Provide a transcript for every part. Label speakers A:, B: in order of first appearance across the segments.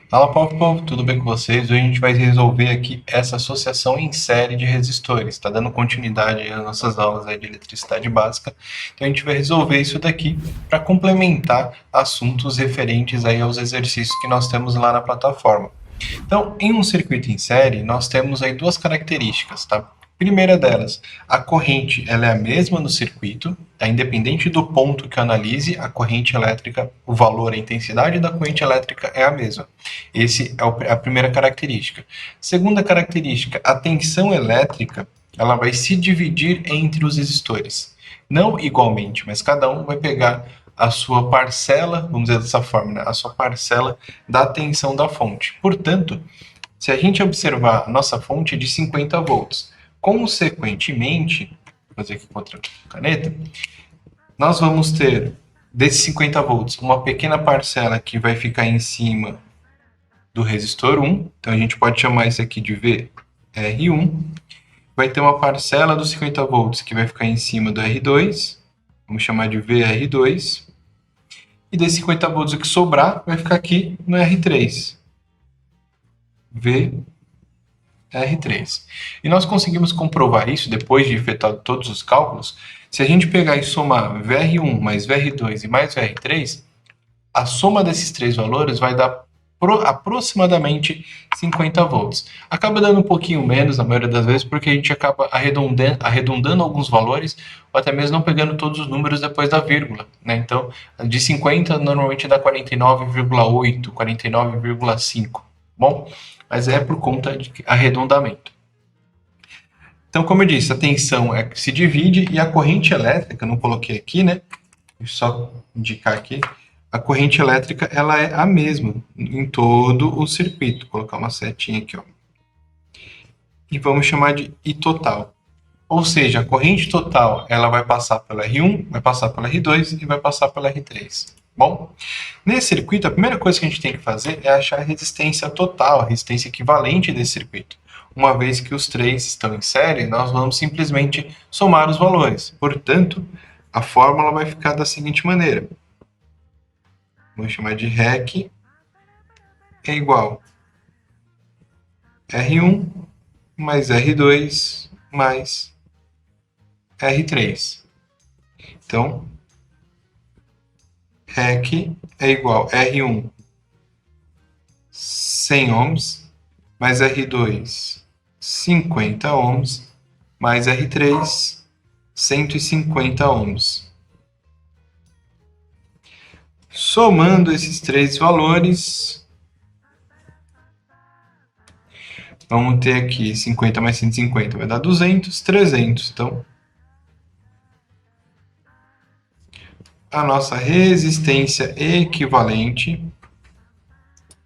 A: Fala, povo, tudo bem com vocês? Hoje a gente vai resolver aqui essa associação em série de resistores. Está dando continuidade aí às nossas aulas aí de eletricidade básica. Então a gente vai resolver isso daqui para complementar assuntos referentes aí aos exercícios que nós temos lá na plataforma. Então, em um circuito em série, nós temos aí duas características, tá? Primeira delas, a corrente ela é a mesma no circuito, tá? Independente do ponto que eu analise, a corrente elétrica, o valor, a intensidade da corrente elétrica é a mesma. Essa é a primeira característica. Segunda característica, a tensão elétrica ela vai se dividir entre os resistores. Não igualmente, mas cada um vai pegar a sua parcela, vamos dizer dessa forma, né? A sua parcela da tensão da fonte. Portanto, se a gente observar a nossa fonte é de 50 volts, consequentemente, vou fazer aqui com outra caneta, nós vamos ter desses 50 volts uma pequena parcela que vai ficar em cima do resistor 1, então a gente pode chamar isso aqui de VR1, vai ter uma parcela dos 50 volts que vai ficar em cima do R2, vamos chamar de VR2, e desses 50 volts o que sobrar vai ficar aqui no R3, VR3. E nós conseguimos comprovar isso depois de efetuado todos os cálculos. Se a gente pegar e somar VR1 mais VR2 e mais VR3, a soma desses três valores vai dar aproximadamente 50 volts. Acaba dando um pouquinho menos na maioria das vezes, porque a gente acaba arredondando alguns valores, ou até mesmo não pegando todos os números depois da vírgula, né? Então, de 50 normalmente dá 49,8, 49,5. Bom, mas é por conta de arredondamento. Então, como eu disse, a tensão se divide e a corrente elétrica, eu não coloquei aqui, né? Deixa eu só indicar aqui, a corrente elétrica ela é a mesma em todo o circuito. Vou colocar uma setinha aqui, ó. E vamos chamar de I total. Ou seja, a corrente total ela vai passar pela R1, vai passar pela R2 e vai passar pela R3. Bom, nesse circuito, a primeira coisa que a gente tem que fazer é achar a resistência total, a resistência equivalente desse circuito. Uma vez que os três estão em série, nós vamos simplesmente somar os valores. Portanto, a fórmula vai ficar da seguinte maneira. Vamos chamar de REC é igual R1 mais R2 mais R3. Então, REC é igual R1 100 ohms mais R2 50 ohms mais R3 150 ohms. Somando esses três valores, vamos ter aqui 50 mais 150 vai dar 200, 300. Então, a nossa resistência equivalente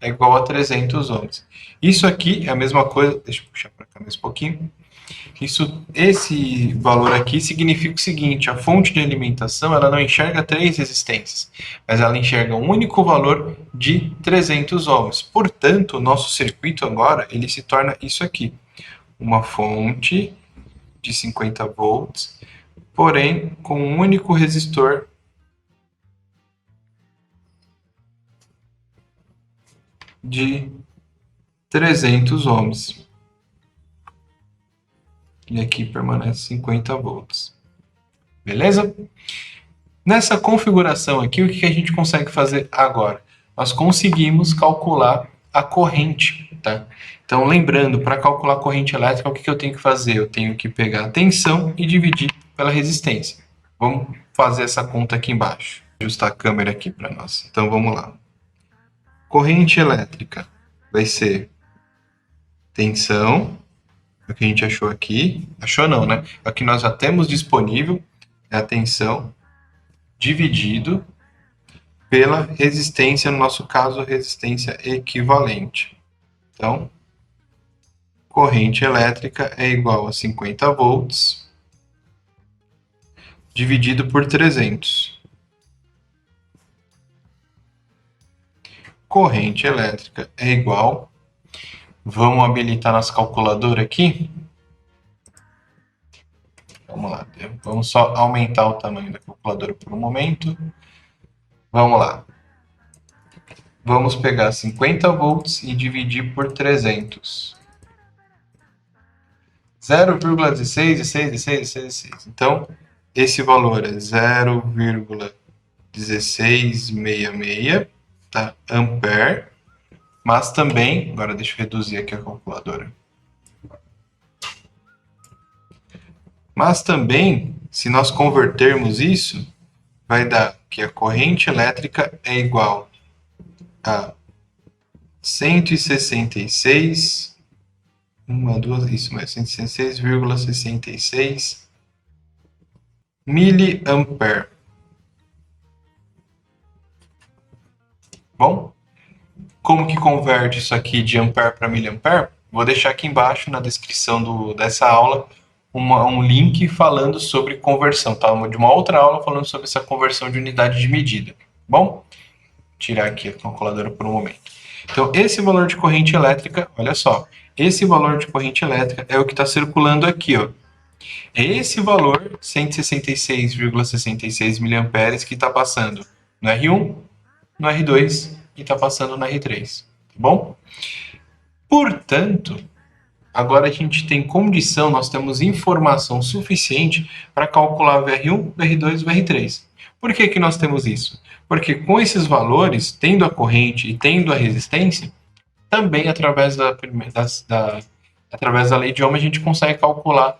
A: é igual a 300 ohms. Isso aqui é a mesma coisa, deixa eu puxar para cá mais um pouquinho. Esse valor aqui significa o seguinte, a fonte de alimentação ela não enxerga três resistências, mas ela enxerga um único valor de 300 ohms. Portanto, o nosso circuito agora ele se torna isso aqui, uma fonte de 50 volts, porém com um único resistor de 300 ohms. E aqui permanece 50 volts. Beleza? Nessa configuração aqui, o que a gente consegue fazer agora? Nós conseguimos calcular a corrente, tá? Então, lembrando, para calcular a corrente elétrica, o que eu tenho que fazer? Eu tenho que pegar a tensão e dividir pela resistência. Vamos fazer essa conta aqui embaixo. Vou ajustar a câmera aqui para nós. Então, vamos lá. Corrente elétrica vai ser tensão, o que a gente achou aqui. Achou não, né? É o que nós já temos disponível, é a tensão, dividido pela resistência, no nosso caso, resistência equivalente. Então, corrente elétrica é igual a 50 volts dividido por 300. Corrente elétrica é igual, vamos habilitar nossa calculadora aqui. Vamos lá, vamos só aumentar o tamanho da calculadora por um momento. Vamos lá. Vamos pegar 50 volts e dividir por 300. 0,16. Então, esse valor é 0,1666, tá? Ampere. Mas também, agora deixa eu reduzir aqui a calculadora. Mas também, se nós convertermos isso, vai dar que a corrente elétrica é igual a 166, isso mesmo, 166,66 miliampere. Bom, como que converte isso aqui de ampere para miliampere? Vou deixar aqui embaixo na descrição dessa aula um link falando sobre conversão, tá? De uma outra aula falando sobre essa conversão de unidade de medida. Bom, tirar aqui a calculadora por um momento. Então, esse valor de corrente elétrica, olha só, esse valor de corrente elétrica é o que está circulando aqui, ó. É esse valor, 166,66 miliamperes, que está passando no R1, no R2 e está passando no R3, tá bom? Portanto, agora a gente tem condição, nós temos informação suficiente para calcular o VR1, o VR2 e o VR3. Por que que nós temos isso? Porque com esses valores, tendo a corrente e tendo a resistência, também através através da lei de Ohm a gente consegue calcular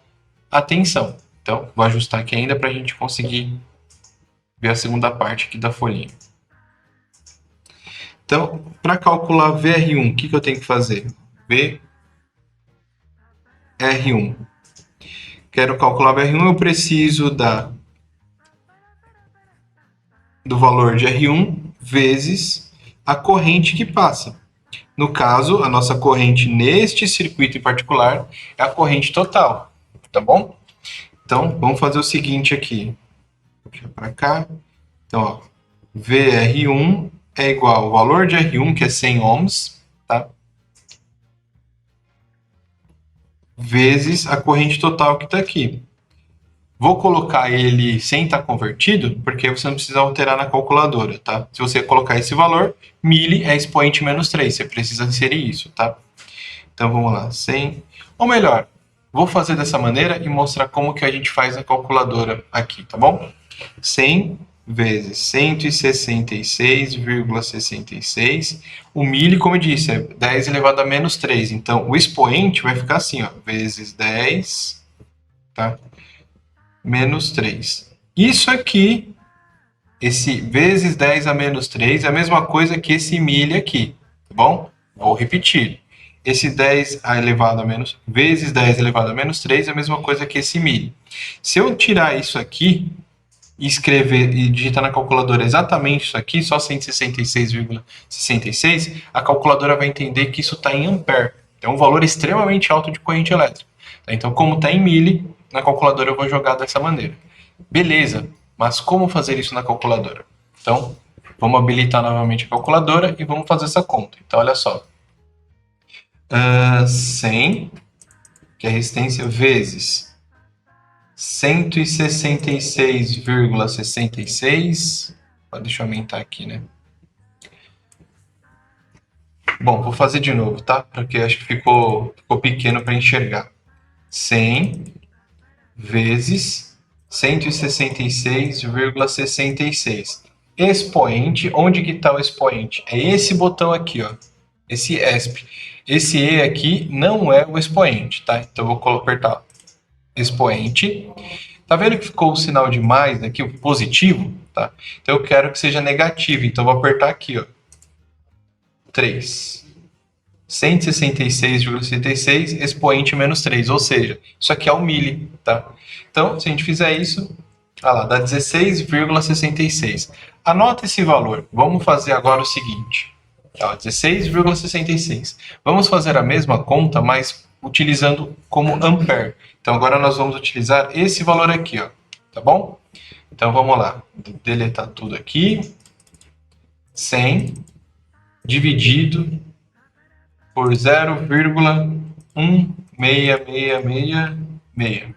A: a tensão. Então, vou ajustar aqui ainda para a gente conseguir ver a segunda parte aqui da folhinha. Então, para calcular VR1, o que eu tenho que fazer? VR1. Quero calcular VR1, eu preciso do valor de R1 vezes a corrente que passa. No caso, a nossa corrente neste circuito em particular é a corrente total, tá bom? Então, vamos fazer o seguinte aqui. Puxa para cá. Então, ó, VR1 é igual ao valor de R1, que é 100 ohms, tá? Vezes a corrente total que está aqui. Vou colocar ele sem estar convertido, porque você não precisa alterar na calculadora, tá? Se você colocar esse valor, mili é expoente menos 3, você precisa inserir isso, tá? Então, vamos lá, 100... Ou melhor, vou fazer dessa maneira e mostrar como que a gente faz a calculadora aqui, tá bom? 100 vezes 166,66. O mili, como eu disse, é 10 elevado a menos 3. Então, o expoente vai ficar assim, ó, vezes 10, tá? Menos 3. Isso aqui, esse vezes 10 a menos 3, é a mesma coisa que esse mili aqui, tá bom? Vou repetir. Esse 10 elevado a menos, vezes 10 elevado a menos 3 é a mesma coisa que esse mili. Se eu tirar isso aqui e escrever e digitar na calculadora exatamente isso aqui, só 166,66, a calculadora vai entender que isso está em ampere. É um valor extremamente alto de corrente elétrica. Então, como está em mili, na calculadora eu vou jogar dessa maneira. Beleza, mas como fazer isso na calculadora? Então, vamos habilitar novamente a calculadora e vamos fazer essa conta. Então, olha só. 100, que é a resistência, vezes 166,66. Deixa eu aumentar aqui, né? Bom, vou fazer de novo, tá? Porque acho que ficou pequeno para enxergar. 100 vezes 166,66. Expoente, onde que está o expoente? É esse botão aqui, ó. Esse ESP. Esse E aqui não é o expoente, tá? Então eu vou apertar expoente. Tá vendo que ficou o sinal de mais aqui, o positivo? Tá? Então eu quero que seja negativo, então eu vou apertar aqui, ó. 3. 166,66 expoente menos 3, ou seja, isso aqui é o mili, tá? Então, se a gente fizer isso, olha lá, dá 16,66. Anota esse valor. Vamos fazer agora o seguinte. 16,66. Vamos fazer a mesma conta, mas utilizando como ampere. Então, agora nós vamos utilizar esse valor aqui, ó, tá bom? Então, vamos lá. Deletar tudo aqui. 100 dividido por 0,16666.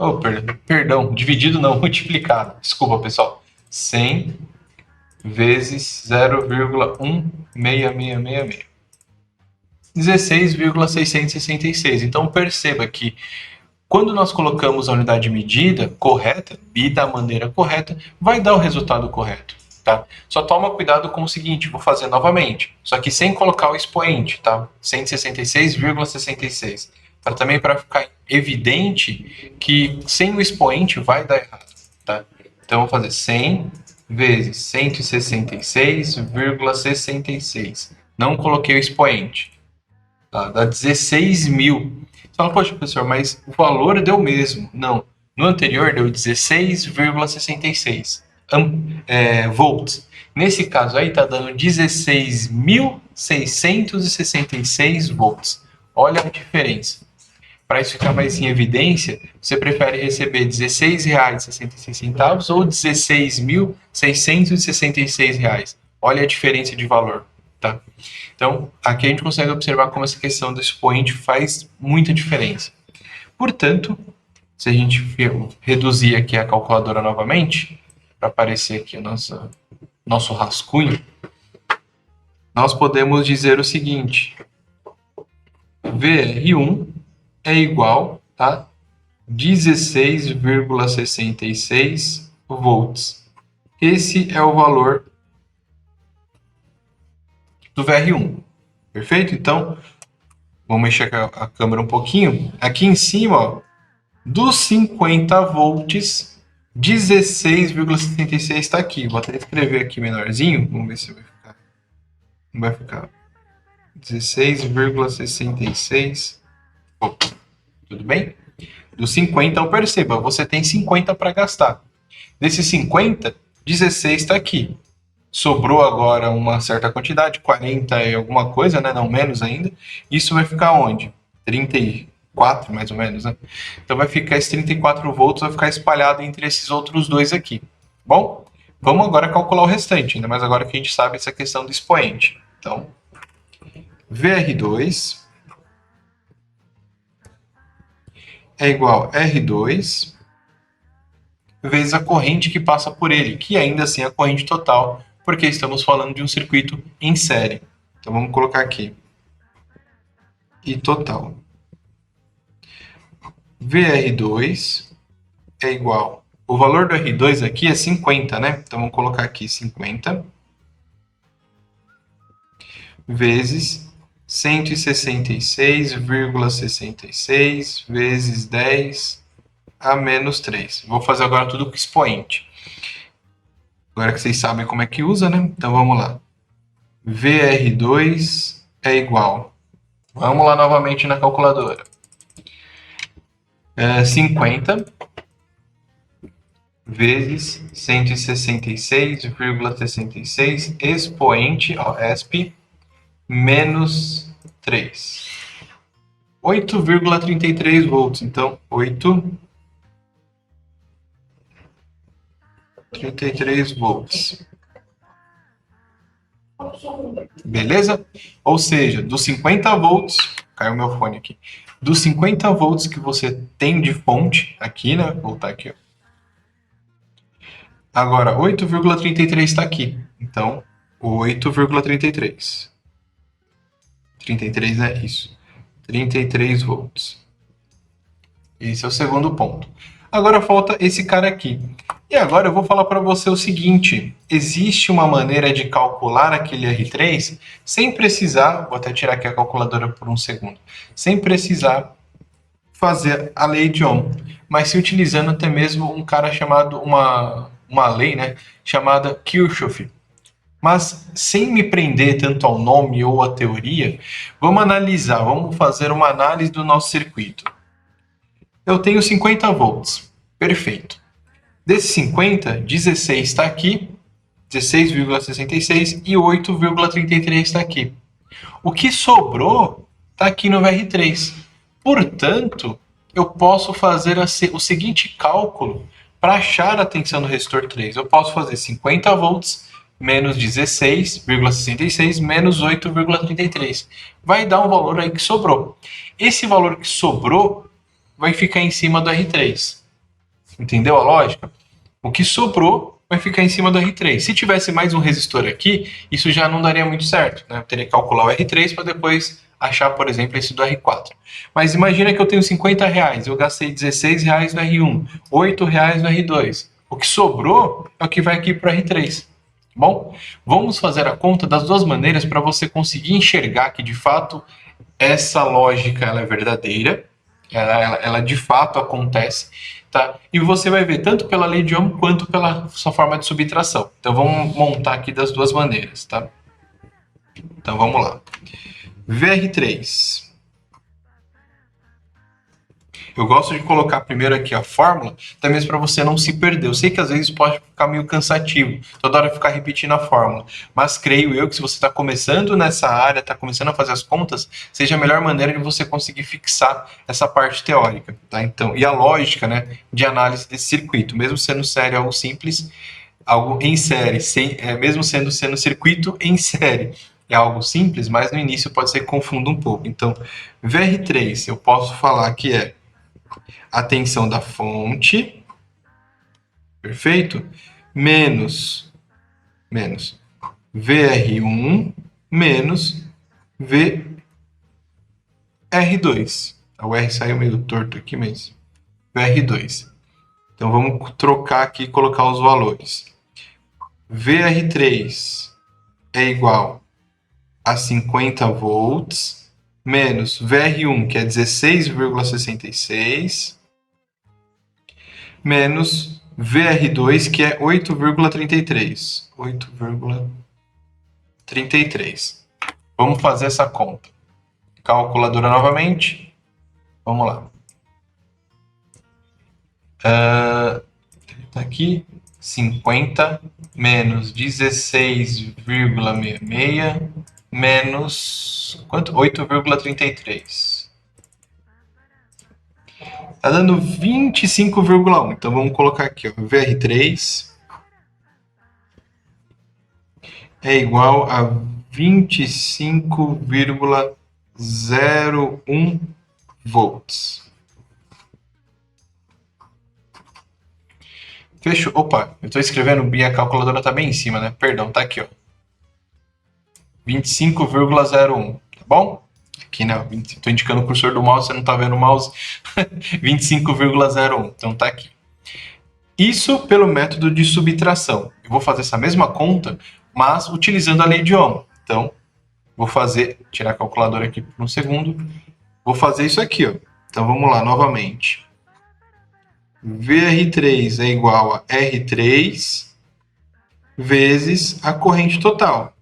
A: Oh, perdão, dividido não, multiplicado. Desculpa, pessoal. 100 vezes 0,16666. 16,666. Então perceba que quando nós colocamos a unidade de medida correta, e da maneira correta, vai dar o resultado correto, tá? Só toma cuidado com o seguinte, vou fazer novamente, só que sem colocar o expoente, tá? 166,66. Também para ficar evidente que sem o expoente vai dar errado, tá? Então, eu vou fazer 100 vezes 166,66. Não coloquei o expoente. Tá? Dá 16 mil. Você fala, poxa, professor, mas o valor deu o mesmo. Não. No anterior deu 16,66 volts. Nesse caso aí está dando 16.666 volts. Olha a diferença. Para isso ficar mais em evidência, você prefere receber R$16,66 ou R$16.666? Olha a diferença de valor, tá? Então, aqui a gente consegue observar como essa questão do expoente faz muita diferença. Portanto, se a gente reduzir aqui a calculadora novamente, para aparecer aqui o nosso rascunho, nós podemos dizer o seguinte: VR1 é igual a 16,66 volts. Esse é o valor do VR1. Perfeito? Então, vamos mexer a câmera um pouquinho. Aqui em cima, ó, dos 50 volts, 16,66 está aqui. Vou até escrever aqui menorzinho. Vamos ver se vai ficar. Não vai ficar. 16,66. Tudo bem? Dos 50, então perceba, você tem 50 para gastar. Desses 50, 16 está aqui. Sobrou agora uma certa quantidade, 40 e alguma coisa, né? Não menos ainda. Isso vai ficar onde? 34, mais ou menos, né? Então vai ficar esses 34 volts, vai ficar espalhado entre esses outros dois aqui. Bom, vamos agora calcular o restante, ainda mais agora que a gente sabe essa questão do expoente. Então, VR2 é igual a R2 vezes a corrente que passa por ele, que ainda assim é a corrente total, porque estamos falando de um circuito em série. Então vamos colocar aqui. E total. VR2 é igual. O valor do R2 aqui é 50, né? Então vamos colocar aqui 50 vezes 166,66 vezes 10 a menos 3. Vou fazer agora tudo com expoente. Agora que vocês sabem como é que usa, né? Então vamos lá. VR2 é igual. Vamos lá novamente na calculadora. 50 vezes 166,66 expoente, ó, ESP, menos 3. 8,33 volts. Então, 8,33 volts. Beleza? Ou seja, dos 50 volts, caiu meu fone aqui, dos 50 volts que você tem de fonte aqui, né? Vou voltar aqui, ó. Agora, 8,33 está aqui. Então, 8,33. 33 é isso. 33 volts. Esse é o segundo ponto. Agora falta esse cara aqui. E agora eu vou falar para você o seguinte: existe uma maneira de calcular aquele R3 sem precisar, vou até tirar aqui a calculadora por um segundo, sem precisar fazer a lei de Ohm, mas se utilizando até mesmo um cara chamado, uma lei, né, chamada Kirchhoff. Mas sem me prender tanto ao nome ou à teoria, vamos analisar, vamos fazer uma análise do nosso circuito. Eu tenho 50 volts, perfeito. Desses 50, 16 está aqui, 16,66 e 8,33 está aqui. O que sobrou está aqui no VR3. Portanto, eu posso fazer o seguinte cálculo para achar a tensão do resistor 3. Eu posso fazer 50 volts menos 16,66 menos 8,33. Vai dar um valor aí que sobrou. Esse valor que sobrou vai ficar em cima do R3. Entendeu a lógica? O que sobrou vai ficar em cima do R3. Se tivesse mais um resistor aqui, isso já não daria muito certo, né? Eu teria que calcular o R3 para depois achar, por exemplo, esse do R4. Mas imagina que eu tenho R$ 50, eu gastei R$ 16 no R1, R$ 8 no R2. O que sobrou é o que vai aqui para o R3. Bom, vamos fazer a conta das duas maneiras para você conseguir enxergar que de fato essa lógica ela é verdadeira, ela de fato acontece, tá? E você vai ver tanto pela lei de Ohm quanto pela sua forma de subtração. Então vamos montar aqui das duas maneiras, tá? Então vamos lá. VR3. Eu gosto de colocar primeiro aqui a fórmula, até mesmo para você não se perder. Eu sei que às vezes pode ficar meio cansativo, toda hora ficar repetindo a fórmula, mas creio eu que se você está começando nessa área, está começando a fazer as contas, seja a melhor maneira de você conseguir fixar essa parte teórica, tá? Então, e a lógica, né, de análise desse circuito, mesmo sendo série algo simples, algo em série, mesmo sendo circuito em série, é algo simples, mas no início pode ser que confunda um pouco. Então, VR3, eu posso falar que é a tensão da fonte, perfeito? Menos VR1 menos VR2. O R saiu meio torto aqui, mas VR2. Então vamos trocar aqui e colocar os valores. VR3 é igual a 50 volts menos VR1, que é 16,66, menos VR2, que é 8,33. 8,33. Vamos fazer essa conta. Calculadora novamente. Vamos lá. Tá aqui. 50 menos 16,66 menos quanto? 8,33. Tá dando 25,1. Então vamos colocar aqui, ó, VR3 é igual a 25,01 volts. Fechou. Opa, eu estou escrevendo e a calculadora está bem em cima, né? Perdão, tá aqui, ó. 25,01, tá bom? Aqui, né? Estou indicando o cursor do mouse, você não está vendo o mouse. 25,01, então tá aqui. Isso pelo método de subtração. Eu vou fazer essa mesma conta, mas utilizando a lei de Ohm. Então, vou tirar a calculadora aqui por um segundo. Vou fazer isso aqui, ó. Então vamos lá, novamente. VR3 é igual a R3 vezes a corrente total.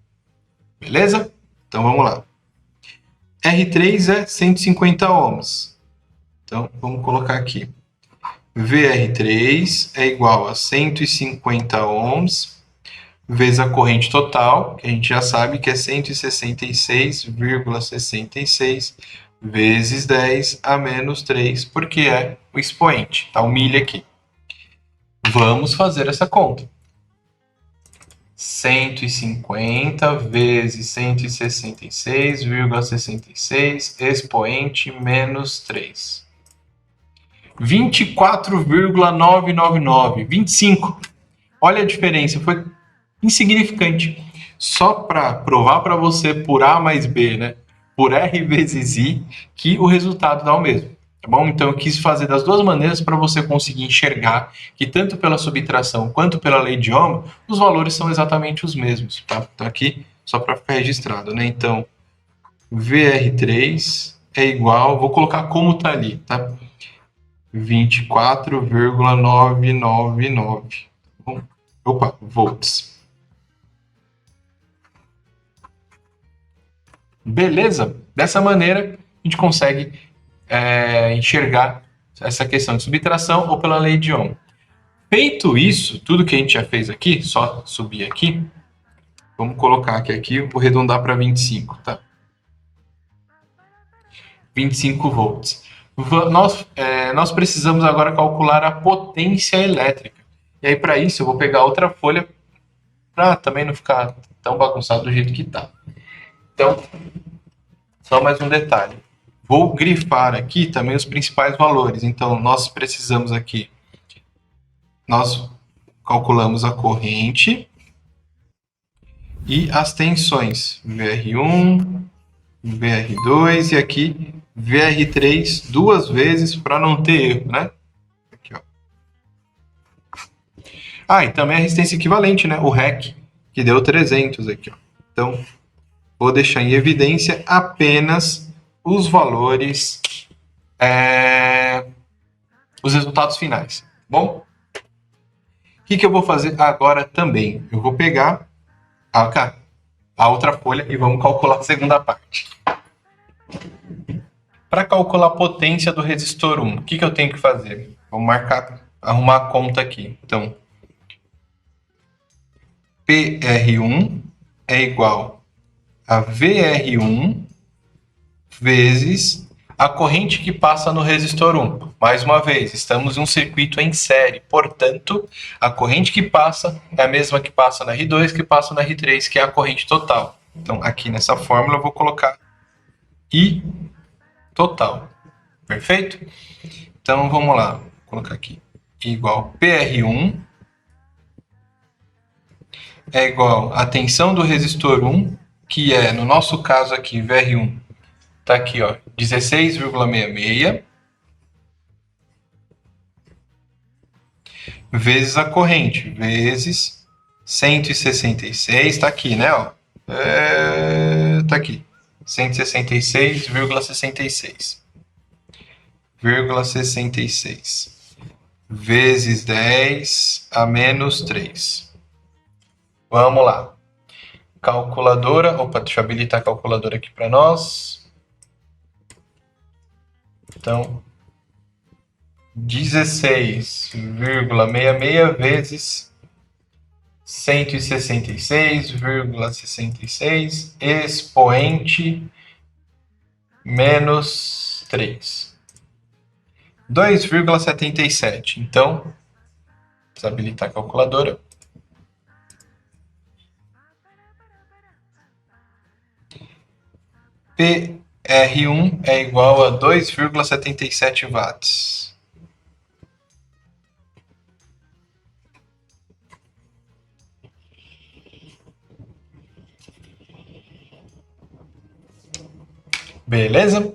A: Beleza? Então vamos lá. R3 é 150 ohms. Então vamos colocar aqui. VR3 é igual a 150 ohms vezes a corrente total, que a gente já sabe que é 166,66 vezes 10 a menos 3, porque é o expoente, tá? O milha aqui. Vamos fazer essa conta. 150 vezes 166,66 expoente menos 3. 24,999. 25. Olha a diferença, foi insignificante. Só para provar para você por A mais B, né? Por R vezes I, que o resultado dá o mesmo. Tá bom? Então eu quis fazer das duas maneiras para você conseguir enxergar que tanto pela subtração quanto pela lei de Ohm, os valores são exatamente os mesmos. Tá? Então aqui, só para ficar registrado, né? Então, VR3 é igual, vou colocar como está ali, tá? 24,999 volts. Beleza? Dessa maneira, a gente consegue enxergar essa questão de subtração ou pela lei de Ohm. Feito isso, tudo que a gente já fez aqui, só subir aqui, vamos colocar aqui, vou arredondar para 25, tá? 25 volts. Nós precisamos agora calcular a potência elétrica. E aí, para isso, eu vou pegar outra folha para também não ficar tão bagunçado do jeito que está. Então, só mais um detalhe. Vou grifar aqui também os principais valores. Então, nós precisamos aqui, nós calculamos a corrente e as tensões, VR1, VR2 e aqui VR3 duas vezes para não ter erro, né? Aqui, ó. E também a resistência equivalente, né? O REC, que deu 300 aqui, ó. Então, vou deixar em evidência apenas os valores, os resultados finais. Bom, o que eu vou fazer agora também? Eu vou pegar a outra folha e vamos calcular a segunda parte. Para calcular a potência do resistor 1, o que eu tenho que fazer? Vou arrumar a conta aqui. Então, PR1 é igual a VR1 vezes a corrente que passa no resistor 1. Mais uma vez, estamos em um circuito em série, portanto, a corrente que passa é a mesma que passa na R2, que passa na R3, que é a corrente total. Então, aqui nessa fórmula eu vou colocar I total. Perfeito? Então, vamos lá. Vou colocar aqui igual PR1 é igual a tensão do resistor 1, que é, no nosso caso aqui, VR1, tá aqui, ó, 16,66, vezes a corrente, vezes 166, tá aqui, né, ó, tá aqui, 166,66, vezes 10 a menos 3. Vamos lá. Calculadora. Opa, deixa eu habilitar a calculadora aqui para nós. Então, 16,66 vezes 166,66 expoente menos 3. 2,77. Então, precisa habilitar a calculadora. PR1 é igual a 2,77 watts. Beleza?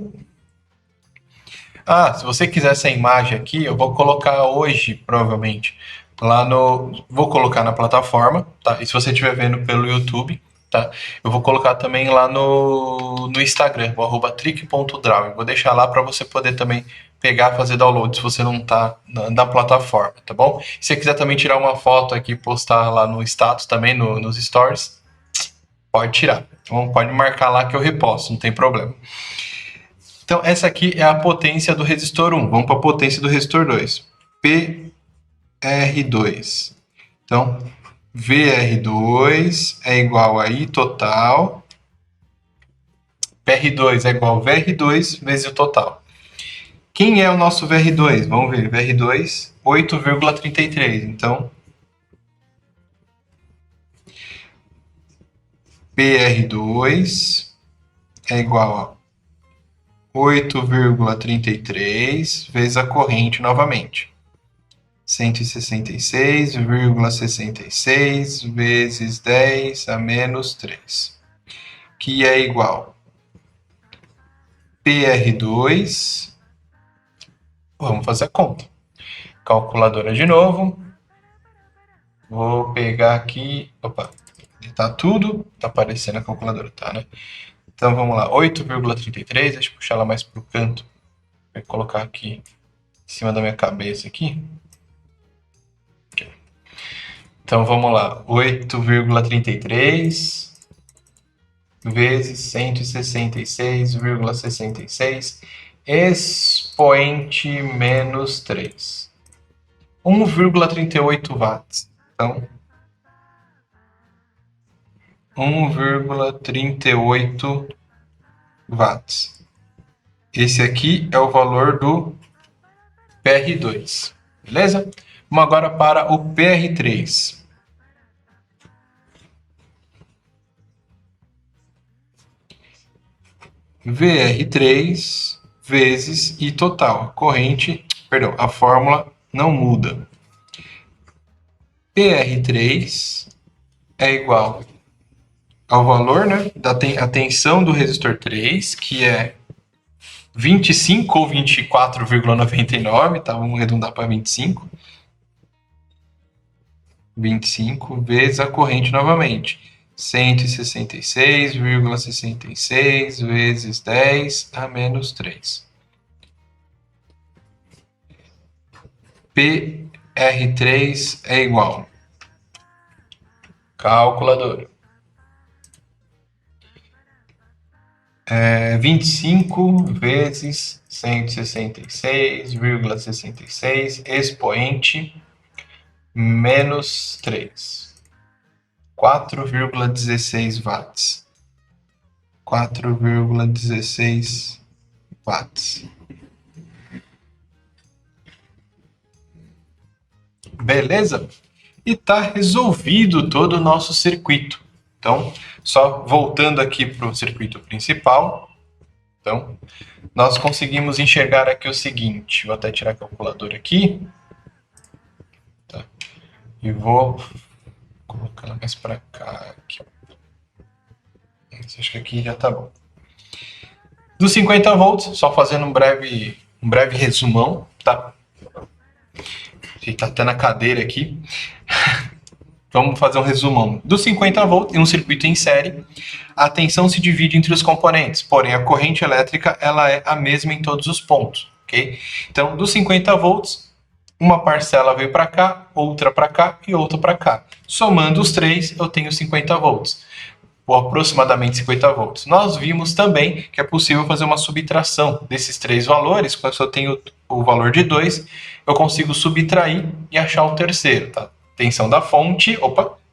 A: Se você quiser essa imagem aqui, eu vou colocar hoje, provavelmente, lá no... Vou colocar na plataforma, tá? E se você estiver vendo pelo YouTube, tá? Eu vou colocar também lá no Instagram, o @trick.drawing. Vou deixar lá para você poder também pegar, fazer download, se você não tá na plataforma, tá bom? Se você quiser também tirar uma foto aqui, postar lá no status também, nos stories, pode tirar. Então, pode marcar lá que eu reposto, não tem problema. Então, essa aqui é a potência do resistor 1. Vamos para a potência do resistor 2. PR2. Então, VR2 é igual a I total. PR2 é igual a VR2 vezes o total. Quem é o nosso VR2? Vamos ver. VR2, 8,33. Então, PR2 é igual a 8,33 vezes a corrente novamente. 166,66 vezes 10 a menos 3, que é igual PR2. Vamos fazer a conta. Calculadora de novo. Vou pegar aqui. Opa, tá tudo. Tá aparecendo a calculadora, tá, né? Então vamos lá. 8,33. Deixa eu puxar ela mais pro canto. Vou colocar aqui em cima da minha cabeça aqui. Então vamos lá. 8,33 vezes 166,66 expoente menos 3. 1,38 watts. Então, 1,38 watts. Esse aqui é o valor do PR2. Beleza? Vamos agora para o PR3. VR3 vezes I total. A fórmula não muda. PR3 é igual ao valor, né, da tensão do resistor 3, que é 25 ou 24,99, tá? Vamos arredondar para 25. 25 vezes a corrente novamente. 166,66 vezes 10 a menos 3. PR3 é igual. Calculadora. 25 vezes 166,66 expoente menos 3. 4,16 watts. 4,16 watts. Beleza? E está resolvido todo o nosso circuito. Então, só voltando aqui para o circuito principal. Então, nós conseguimos enxergar aqui o seguinte. Vou até tirar a calculadora aqui. Tá? E vou colocar ela mais para cá. Aqui. Acho que aqui já está bom. Dos 50 volts, só fazendo um breve resumão, tá? Ele tá até na cadeira aqui. Vamos fazer um resumão. Dos 50 volts, em um circuito em série, a tensão se divide entre os componentes, porém a corrente elétrica ela é a mesma em todos os pontos, ok? Então, dos 50 volts, uma parcela veio para cá, outra para cá e outra para cá. Somando os três, eu tenho 50 volts. Ou aproximadamente 50 volts. Nós vimos também que é possível fazer uma subtração desses três valores. Quando eu tenho o valor de 2, eu consigo subtrair e achar o terceiro, tá? Tensão da fonte,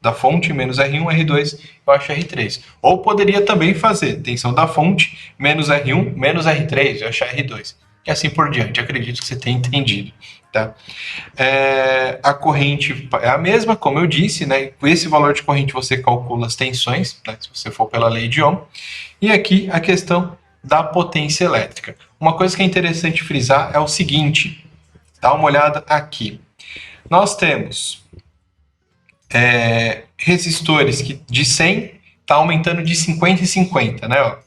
A: da fonte menos R1, R2, eu acho R3. Ou poderia também fazer tensão da fonte menos R1, menos R3, eu achar R2. E assim por diante. Acredito que você tenha entendido. Tá? A corrente é a mesma, como eu disse, né? Com esse valor de corrente você calcula as tensões, né? Se você for pela lei de Ohm. E aqui a questão da potência elétrica. Uma coisa que é interessante frisar é o seguinte, dá uma olhada aqui. Nós temos resistores que de 100 está aumentando de 50 e 50, né? Ó,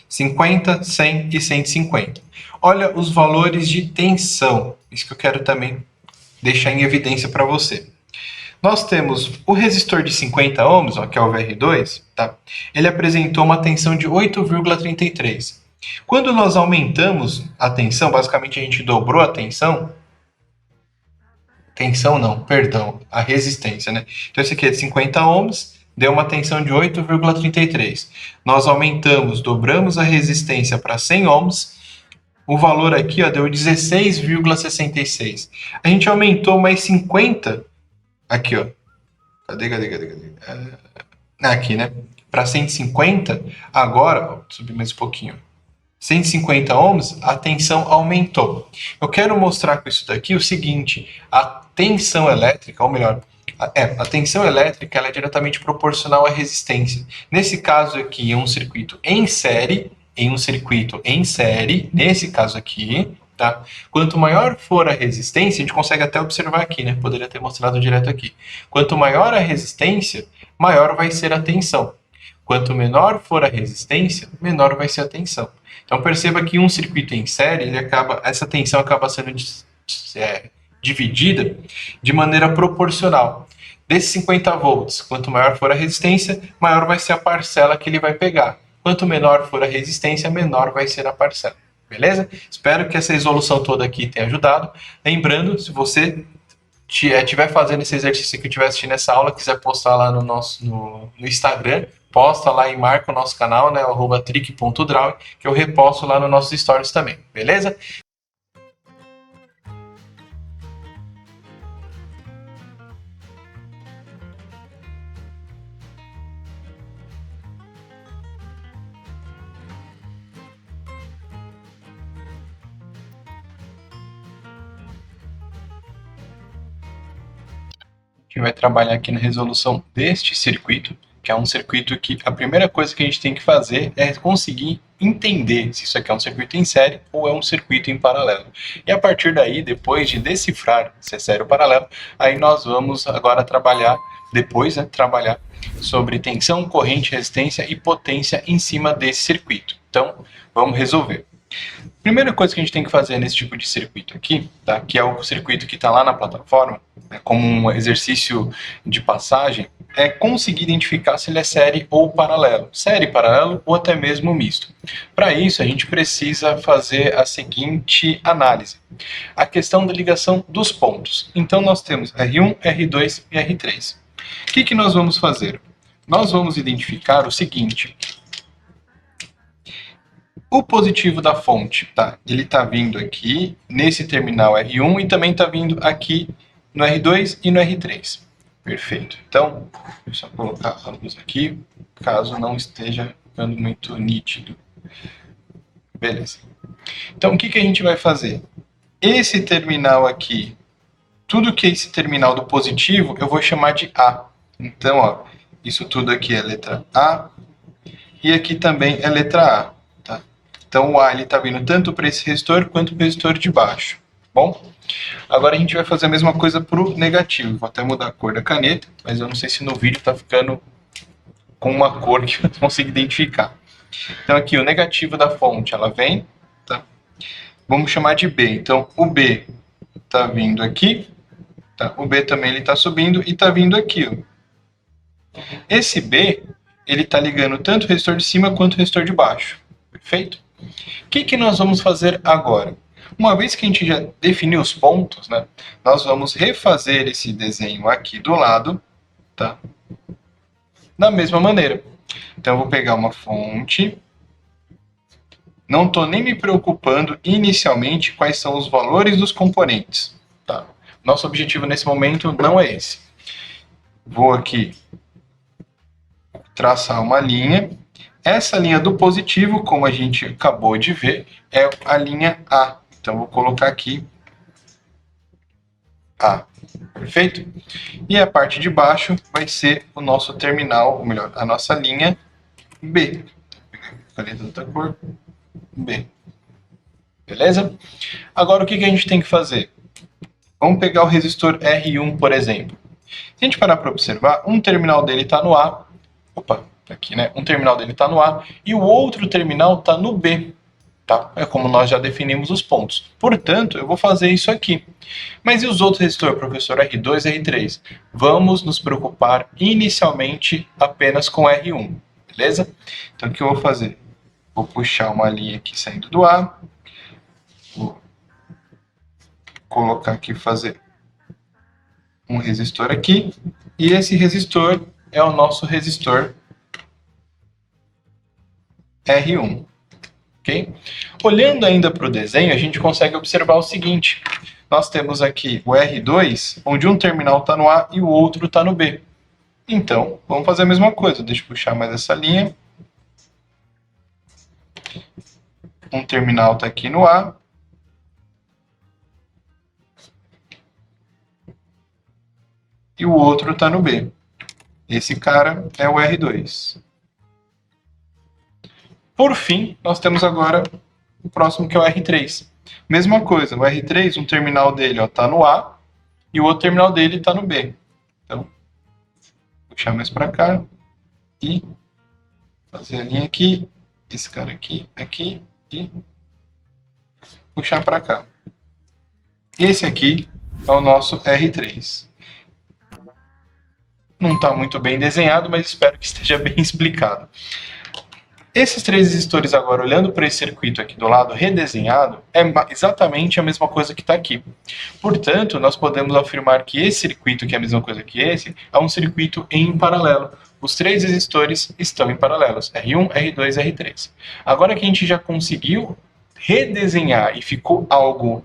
A: 50, 100 e 150. Olha os valores de tensão. Isso que eu quero também deixar em evidência para você. Nós temos o resistor de 50 ohms, ó, que é o VR2, tá? Ele apresentou uma tensão de 8,33. Quando nós aumentamos a tensão, basicamente a gente dobrou a tensão. A resistência, né? Então esse aqui é de 50 ohms, deu uma tensão de 8,33. Nós aumentamos, dobramos a resistência para 100 ohms, o valor aqui ó, deu 16,66. A gente aumentou mais 50, aqui ó, cadê? Aqui, né? Para 150, agora, ó, subir mais um pouquinho, 150 ohms, a tensão aumentou. Eu quero mostrar com isso daqui o seguinte, a tensão elétrica, ou melhor, a tensão elétrica ela é diretamente proporcional à resistência. Nesse caso aqui, é um circuito em série, nesse caso aqui, tá? Quanto maior for a resistência, a gente consegue até observar aqui, né? Poderia ter mostrado direto aqui. Quanto maior a resistência, maior vai ser a tensão. Quanto menor for a resistência, menor vai ser a tensão. Então perceba que um circuito em série, essa tensão acaba sendo dividida de maneira proporcional. Desses 50 volts, quanto maior for a resistência, maior vai ser a parcela que ele vai pegar. Quanto menor for a resistência, menor vai ser a parcela. Beleza? Espero que essa resolução toda aqui tenha ajudado. Lembrando, se você estiver fazendo esse exercício que eu estiver assistindo essa aula, quiser postar lá no Instagram, posta lá e marca o nosso canal, né, @trick.draw, que eu reposto lá nos nossos stories também, beleza? A gente vai trabalhar aqui na resolução deste circuito, que é um circuito que a primeira coisa que a gente tem que fazer é conseguir entender se isso aqui é um circuito em série ou é um circuito em paralelo. E a partir daí, depois de decifrar se é série ou paralelo, aí nós vamos agora trabalhar, trabalhar sobre tensão, corrente, resistência e potência em cima desse circuito. Então, vamos resolver. Primeira coisa que a gente tem que fazer nesse tipo de circuito aqui, tá? Que é o circuito que está lá na plataforma, como um exercício de passagem, é conseguir identificar se ele é série ou paralelo. Série, paralelo ou até mesmo misto. Para isso, a gente precisa fazer a seguinte análise. A questão da ligação dos pontos. Então, nós temos R1, R2 e R3. O que nós vamos fazer? Nós vamos identificar o seguinte. O positivo da fonte, tá? Ele está vindo aqui nesse terminal R1 e também está vindo aqui no R2 e no R3. Perfeito. Então, deixa eu colocar a luz aqui, caso não esteja ficando muito nítido. Beleza. Então, o que a gente vai fazer? Esse terminal aqui, tudo que é esse terminal do positivo, eu vou chamar de A. Então, ó, isso tudo aqui é letra A e aqui também é letra A. Então o A está vindo tanto para esse resistor quanto para o resistor de baixo. Bom, agora a gente vai fazer a mesma coisa para o negativo. Vou até mudar a cor da caneta, mas eu não sei se no vídeo está ficando com uma cor que eu consigo identificar. Então aqui o negativo da fonte, ela vem, tá? Vamos chamar de B. Então o B está vindo aqui, tá? O B também está subindo e está vindo aqui. Ó. Esse B, ele está ligando tanto o resistor de cima quanto o resistor de baixo. Perfeito? O que nós vamos fazer agora? Uma vez que a gente já definiu os pontos, né, nós vamos refazer esse desenho aqui do lado, tá? Da mesma maneira. Então, eu vou pegar uma fonte. Não estou nem me preocupando inicialmente quais são os valores dos componentes. Tá? Nosso objetivo nesse momento não é esse. Vou aqui traçar uma linha. Essa linha do positivo, como a gente acabou de ver, é a linha A. Então, vou colocar aqui A. Perfeito? E a parte de baixo vai ser o nosso terminal, ou melhor, a nossa linha B. Vou pegar a caneta de outra cor. B. Beleza? Agora, o que a gente tem que fazer? Vamos pegar o resistor R1, por exemplo. Se a gente parar para observar, um terminal dele está no A. Opa! Aqui, né? Um terminal dele está no A e o outro terminal está no B. Tá? É como nós já definimos os pontos. Portanto, eu vou fazer isso aqui. Mas e os outros resistores, professor? R2 e R3? Vamos nos preocupar inicialmente apenas com R1. Beleza? Então, o que eu vou fazer? Vou puxar uma linha aqui saindo do A. Vou colocar aqui, fazer um resistor aqui. E esse resistor é o nosso resistor R1, ok? Olhando ainda para o desenho, a gente consegue observar o seguinte. Nós temos aqui o R2, onde um terminal está no A e o outro está no B. Então, vamos fazer a mesma coisa. Deixa eu puxar mais essa linha. Um terminal está aqui no A. E o outro está no B. Esse cara é o R2. Por fim, nós temos agora o próximo, que é o R3. Mesma coisa, o R3, um terminal dele está no A e o outro terminal dele está no B. Então, vou puxar mais para cá e fazer a linha aqui, esse cara aqui, aqui e puxar para cá. Esse aqui é o nosso R3. Não está muito bem desenhado, mas espero que esteja bem explicado. Esses três resistores agora, olhando para esse circuito aqui do lado redesenhado, é exatamente a mesma coisa que está aqui. Portanto, nós podemos afirmar que esse circuito, que é a mesma coisa que esse, é um circuito em paralelo. Os três resistores estão em paralelos, R1, R2 e R3. Agora que a gente já conseguiu redesenhar e ficou algo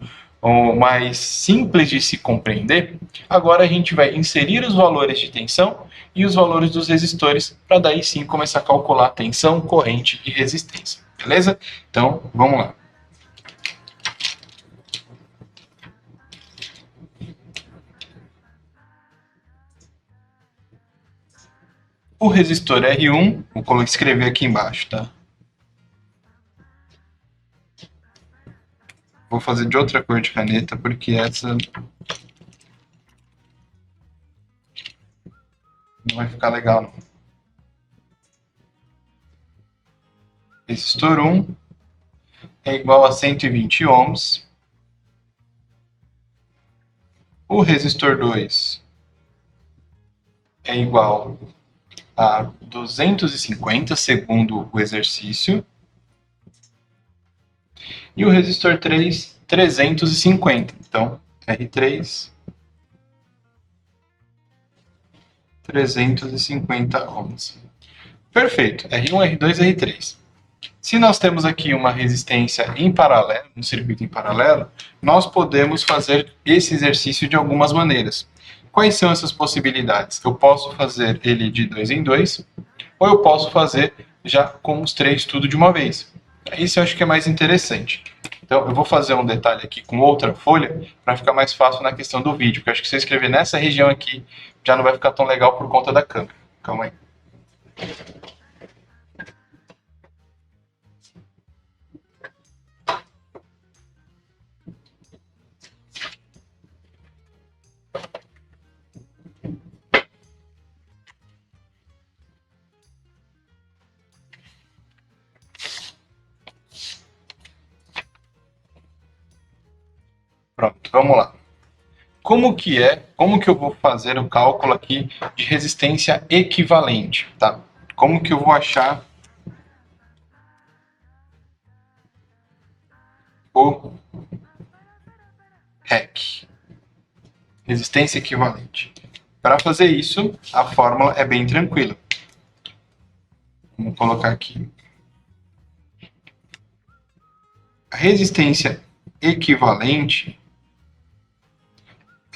A: mais simples de se compreender, agora a gente vai inserir os valores de tensão e os valores dos resistores para daí sim começar a calcular tensão, corrente e resistência. Beleza? Então, vamos lá. O resistor R1, vou escrever aqui embaixo, tá? Vou fazer de outra cor de caneta, porque essa não vai ficar legal, não. Resistor 1 é igual a 120 ohms. O resistor 2 é igual a 250, segundo o exercício. E o resistor 3, 350. Então, R3, 350 ohms. Perfeito. R1, R2, R3. Se nós temos aqui uma resistência em paralelo, um circuito em paralelo, nós podemos fazer esse exercício de algumas maneiras. Quais são essas possibilidades? Eu posso fazer ele de 2 em 2, ou eu posso fazer já com os 3 tudo de uma vez. Isso eu acho que é mais interessante. Então, eu vou fazer um detalhe aqui com outra folha, para ficar mais fácil na questão do vídeo, porque eu acho que se eu escrever nessa região aqui, já não vai ficar tão legal por conta da câmera. Calma aí. Pronto, vamos lá. Como que eu vou fazer o cálculo aqui de resistência equivalente, tá? Como que eu vou achar o REC, resistência equivalente? Para fazer isso, a fórmula é bem tranquila. Vamos colocar aqui. A resistência equivalente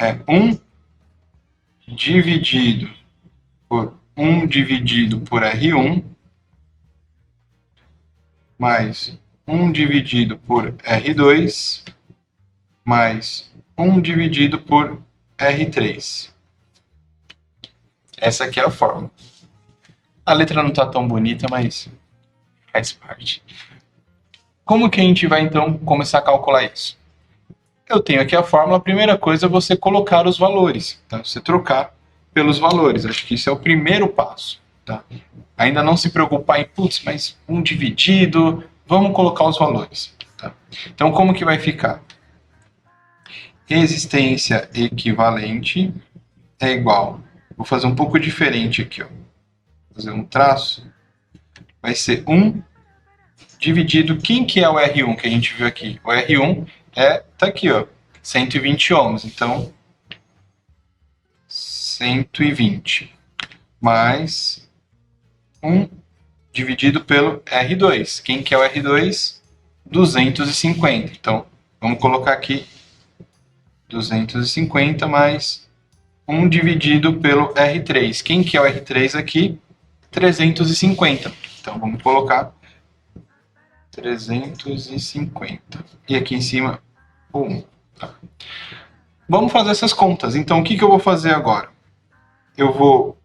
A: é 1 dividido por R1 mais 1 dividido por R2 mais 1 dividido por R3. Essa aqui é a fórmula. A letra não está tão bonita, mas faz parte. Como que a gente vai, então, começar a calcular isso? Eu tenho aqui a fórmula, a primeira coisa é você colocar os valores, tá? Você trocar pelos valores, acho que isso é o primeiro passo, tá? Ainda não se preocupar em, putz, mas 1 dividido, vamos colocar os valores, tá? Então, como que vai ficar? Resistência equivalente é igual, vou fazer um pouco diferente aqui, ó. Vou fazer um traço, vai ser 1 dividido, quem que é o R1 que a gente viu aqui? O R1 tá aqui, ó, 120 ohms, então 120 mais 1 dividido pelo R2. Quem que é o R2? 250. Então, vamos colocar aqui 250 mais 1 dividido pelo R3. Quem que é o R3 aqui? 350. Então, vamos colocar 350. E aqui em cima, 1. Tá. Vamos fazer essas contas. Então, o que eu vou fazer agora? Eu vou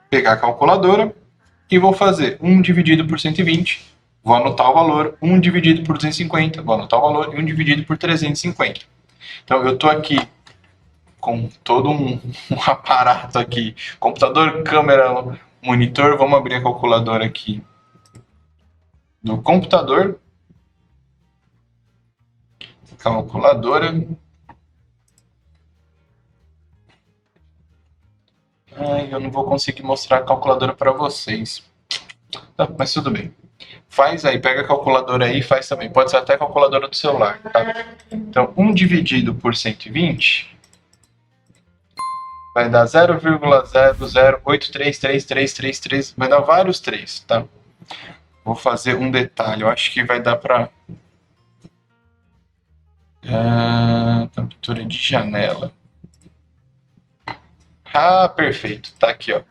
A: pegar a calculadora e vou fazer 1 dividido por 120. Vou anotar o valor. 1 dividido por 250. Vou anotar o valor. E 1 dividido por 350. Então, eu estou aqui com todo um aparato aqui. Computador, câmera, monitor. Vamos abrir a calculadora aqui do computador. Calculadora. Ai, eu não vou conseguir mostrar a calculadora para vocês. Tá, mas tudo bem. Faz aí, pega a calculadora aí e faz também. Pode ser até a calculadora do celular, tá? Então, 1 dividido por 120 vai dar 0,00833333. Vai dar vários 3, tá? Vou fazer um detalhe. Eu acho que vai dar para... temperatura de janela. Ah, perfeito. Tá aqui, ó.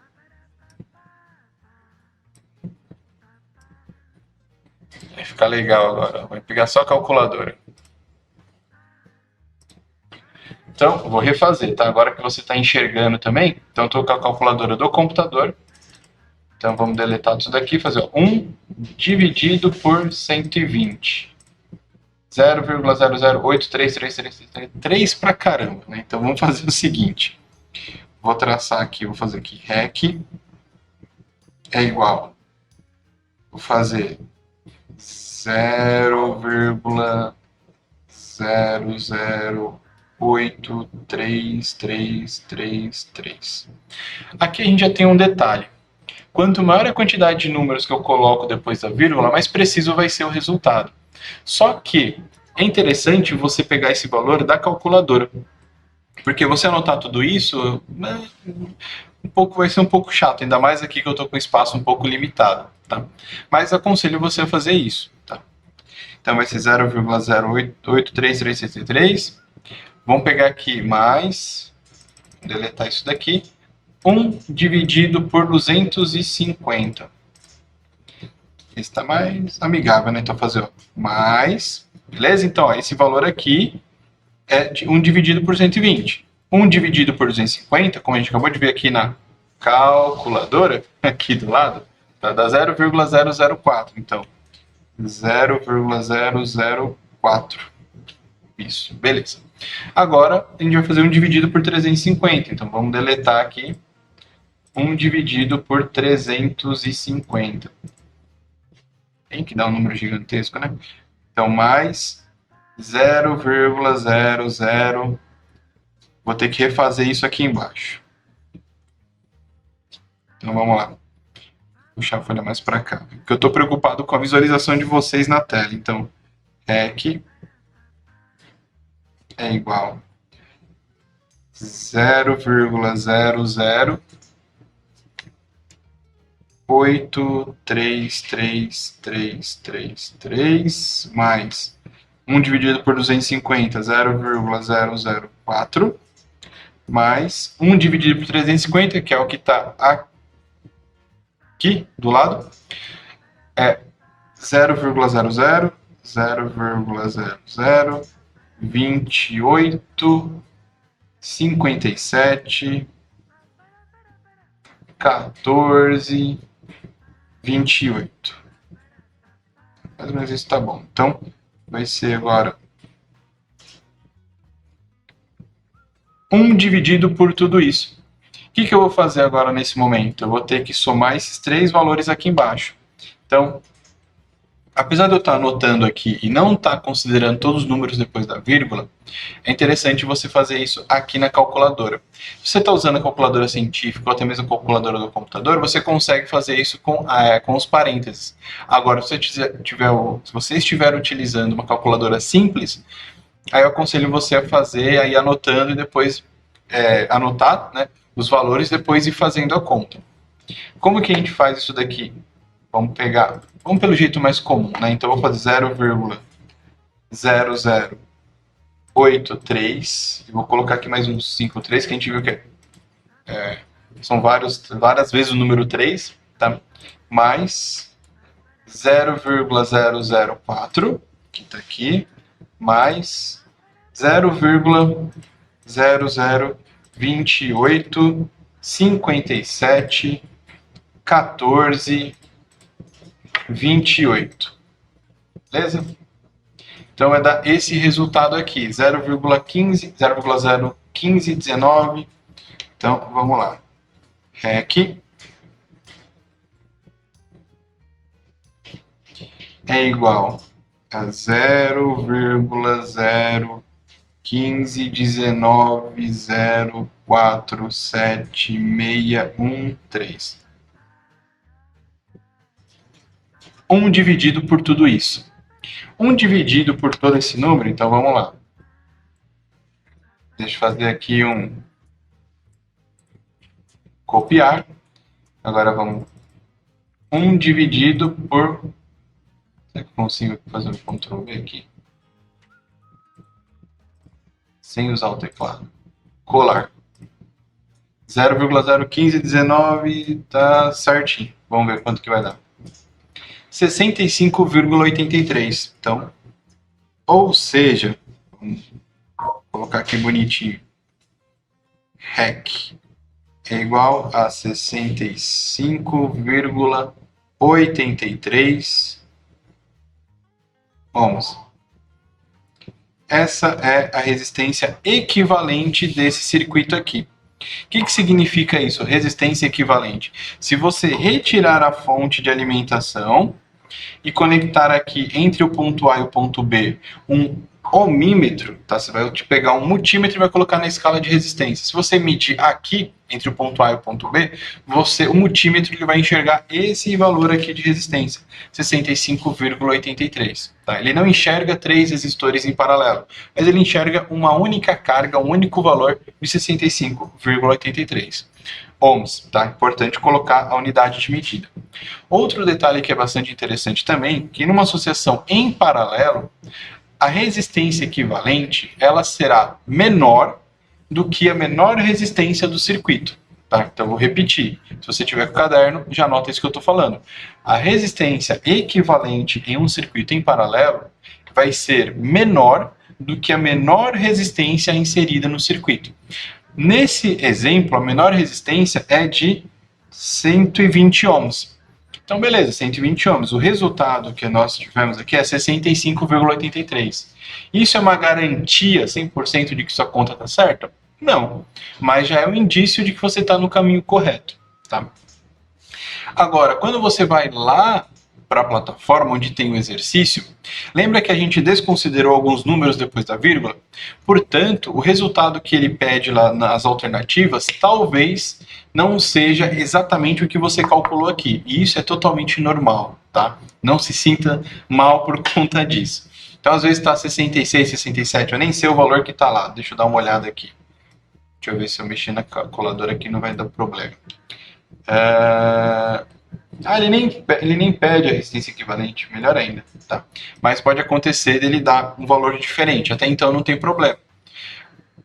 A: Vai ficar legal agora. Vai pegar só a calculadora. Então, eu vou refazer, tá? Agora que você está enxergando também, então eu estou com a calculadora do computador. Então, vamos deletar tudo aqui, fazer 1 dividido por 120. 0,0083333 pra caramba, né? Então vamos fazer o seguinte. Vou traçar aqui, vou fazer aqui REC é igual. Vou fazer 0,0083333. Aqui a gente já tem um detalhe. Quanto maior a quantidade de números que eu coloco depois da vírgula, mais preciso vai ser o resultado. Só que é interessante você pegar esse valor da calculadora. Porque você anotar tudo isso, vai ser um pouco chato, ainda mais aqui que eu estou com espaço um pouco limitado. Tá? Mas aconselho você a fazer isso. Tá? Então vai ser 0,08333. Vamos pegar aqui mais, deletar isso daqui. 1 dividido por 250. Esse está mais amigável, né? Então, fazer mais. Beleza? Então, ó, esse valor aqui é 1 dividido por 120. 1 dividido por 250, como a gente acabou de ver aqui na calculadora, aqui do lado, tá, dá 0,004. Então, 0,004. Isso, beleza. Agora, a gente vai fazer 1 dividido por 350. Então, vamos deletar aqui 1 dividido por 350. Tem que dar um número gigantesco, né? Então, mais 0,00. Vou ter que refazer isso aqui embaixo. Então, vamos lá. Vou puxar a folha mais para cá. Porque eu estou preocupado com a visualização de vocês na tela. Então, REC é igual 0,0083333 mais 1 dividido por 250, 0,004, mais 1 dividido por 350, que é o que está aqui do lado, é 0,00, 0,00, 28, 57, 14, 28. Mais ou menos isso tá bom. Então, vai ser agora 1 dividido por tudo isso. O que eu vou fazer agora nesse momento? Eu vou ter que somar esses três valores aqui embaixo. Então, apesar de eu estar anotando aqui e não estar considerando todos os números depois da vírgula, é interessante você fazer isso aqui na calculadora. Se você está usando a calculadora científica ou até mesmo a calculadora do computador, você consegue fazer isso com os parênteses. Agora, se você estiver utilizando uma calculadora simples, aí eu aconselho você a fazer aí anotando e depois anotar, né, os valores, depois ir fazendo a conta. Como que a gente faz isso daqui? Vamos pelo jeito mais comum, né? Então eu vou fazer 0,0083 e vou colocar aqui mais uns 53, que a gente viu que são várias vezes o número 3, tá? Mais 0,004, que está aqui, mais 0,0028, 57, 14, 28. Beleza? Então vai dar esse resultado aqui, 0,01519. Então vamos lá. REC é igual a 0,1519047613. 1 dividido por tudo isso. 1 dividido por todo esse número, então vamos lá. Deixa eu fazer aqui um copiar. Agora vamos 1 dividido por... Será que eu consigo fazer um Ctrl V aqui? Sem usar o teclado. Colar. 0,01519 tá certinho. Vamos ver quanto que vai dar. 65,83. Então, ou seja, vamos colocar aqui bonitinho. REC é igual a 65,83 ohms. essa é a resistência equivalente desse circuito aqui. O que significa isso? Resistência equivalente. Se você retirar a fonte de alimentação e conectar aqui entre o ponto A e o ponto B um ohmímetro, tá? Você vai pegar um multímetro e vai colocar na escala de resistência. Se você medir aqui, entre o ponto A e o ponto B, o multímetro ele vai enxergar esse valor aqui de resistência, 65,83. Tá? Ele não enxerga 3 resistores em paralelo, mas ele enxerga uma única carga, um único valor de 65,83 ohms. Tá? Importante colocar a unidade de medida. Outro detalhe que é bastante interessante também, que numa associação em paralelo, a resistência equivalente ela será menor do que a menor resistência do circuito. Tá? Então, vou repetir. Se você tiver com o caderno, já anota isso que eu estou falando. A resistência equivalente em um circuito em paralelo vai ser menor do que a menor resistência inserida no circuito. Nesse exemplo, a menor resistência é de 120 ohms. Então, beleza, 120 ohms. O resultado que nós tivemos aqui é 65,83. Isso é uma garantia 100% de que sua conta está certa? Não, mas já é um indício de que você está no caminho correto. Tá? Agora, quando você vai lá para a plataforma onde tem o exercício, lembra que a gente desconsiderou alguns números depois da vírgula? Portanto, o resultado que ele pede lá nas alternativas talvez não seja exatamente o que você calculou aqui. E isso é totalmente normal, tá? Não se sinta mal por conta disso. Então, às vezes está 66, 67, eu nem sei o valor que está lá. Deixa eu dar uma olhada aqui. Deixa eu ver se eu mexer na calculadora aqui não vai dar problema. Ele nem pede a resistência equivalente, melhor ainda, tá? Mas pode acontecer dele dar um valor diferente, até então não tem problema.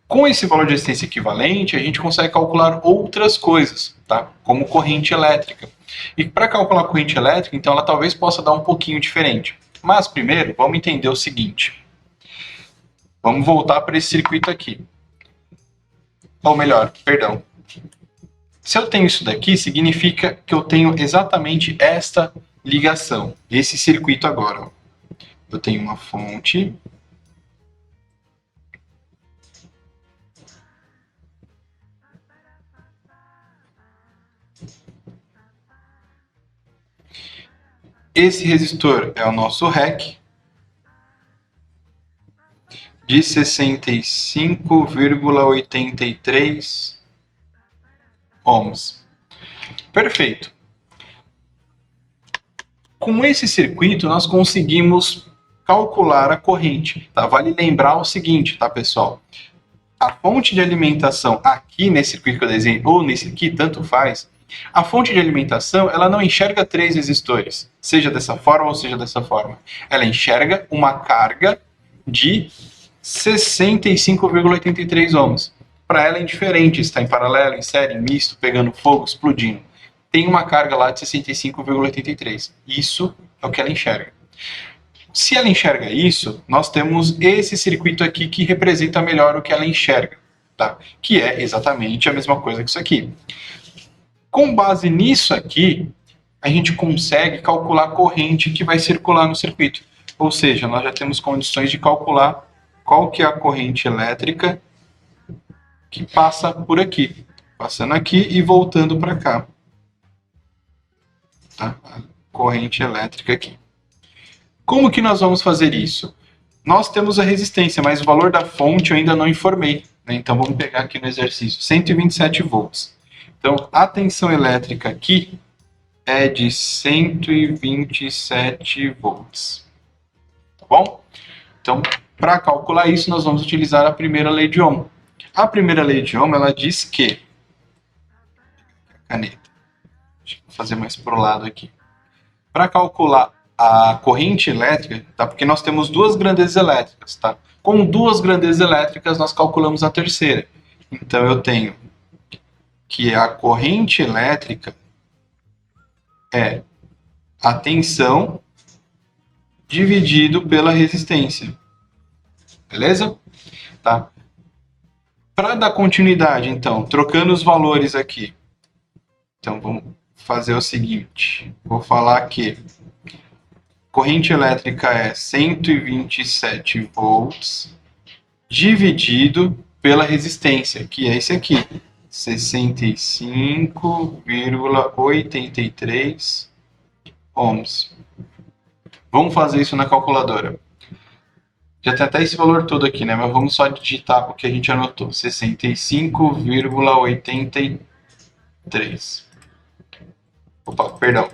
A: Com esse valor de resistência equivalente, a gente consegue calcular outras coisas, tá? Como corrente elétrica. E para calcular a corrente elétrica, então ela talvez possa dar um pouquinho diferente. Mas primeiro, vamos entender o seguinte. Vamos voltar para esse circuito aqui. Ou melhor, perdão. Se eu tenho isso daqui, significa que eu tenho exatamente esta ligação, esse circuito agora. Ó. Eu tenho uma fonte. Esse resistor é o nosso REC de 65,83 ohms. Perfeito. Com esse circuito, nós conseguimos calcular a corrente. Tá? Vale lembrar o seguinte, tá, pessoal? A fonte de alimentação aqui nesse circuito que eu desenhei, ou nesse aqui, tanto faz, a fonte de alimentação ela não enxerga 3 resistores, seja dessa forma ou seja dessa forma. Ela enxerga uma carga de 65,83 ohms. Para ela é indiferente, está em paralelo, em série, em misto, pegando fogo, explodindo. Tem uma carga lá de 65,83. Isso é o que ela enxerga. Se ela enxerga isso, nós temos esse circuito aqui que representa melhor o que ela enxerga, tá? Que é exatamente a mesma coisa que isso aqui. Com base nisso aqui, a gente consegue calcular a corrente que vai circular no circuito. Ou seja, nós já temos condições de calcular qual que é a corrente elétrica que passa por aqui. Passando aqui e voltando para cá. Tá? A corrente elétrica aqui. Como que nós vamos fazer isso? Nós temos a resistência, mas o valor da fonte eu ainda não informei. Né? Então vamos pegar aqui no exercício, 127 volts. Então a tensão elétrica aqui é de 127 volts. Tá bom? Então, para calcular isso, nós vamos utilizar a primeira lei de Ohm. A primeira lei de Ohm, ela diz que... Caneta. Deixa eu fazer mais para o lado aqui. Para calcular a corrente elétrica, tá? Porque nós temos duas grandezas elétricas, tá? Com duas grandezas elétricas, nós calculamos a terceira. Então, eu tenho que a corrente elétrica é a tensão dividido pela resistência. Beleza? Tá? Para dar continuidade, então, trocando os valores aqui. Então, vamos fazer o seguinte. Vou falar que corrente elétrica é 127 volts dividido pela resistência, que é esse aqui, 65,83 ohms. Vamos fazer isso na calculadora. Já tem até esse valor todo aqui, né? Mas vamos só digitar o que a gente anotou. 65,83. Opa, perdão.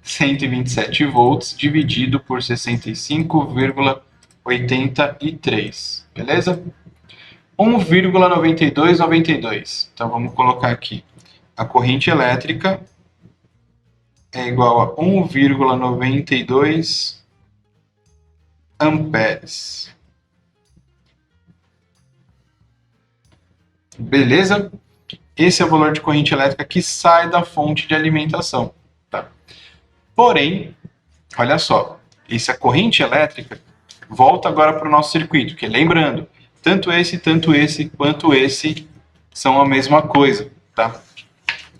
A: 127 volts dividido por 65,83. Beleza? 1,9292. Então vamos colocar aqui. A corrente elétrica é igual a 1,92 amperes. Beleza? Esse é o valor de corrente elétrica que sai da fonte de alimentação. Tá? Porém, olha só, essa corrente elétrica volta agora para o nosso circuito, que lembrando, tanto esse quanto esse são a mesma coisa, tá?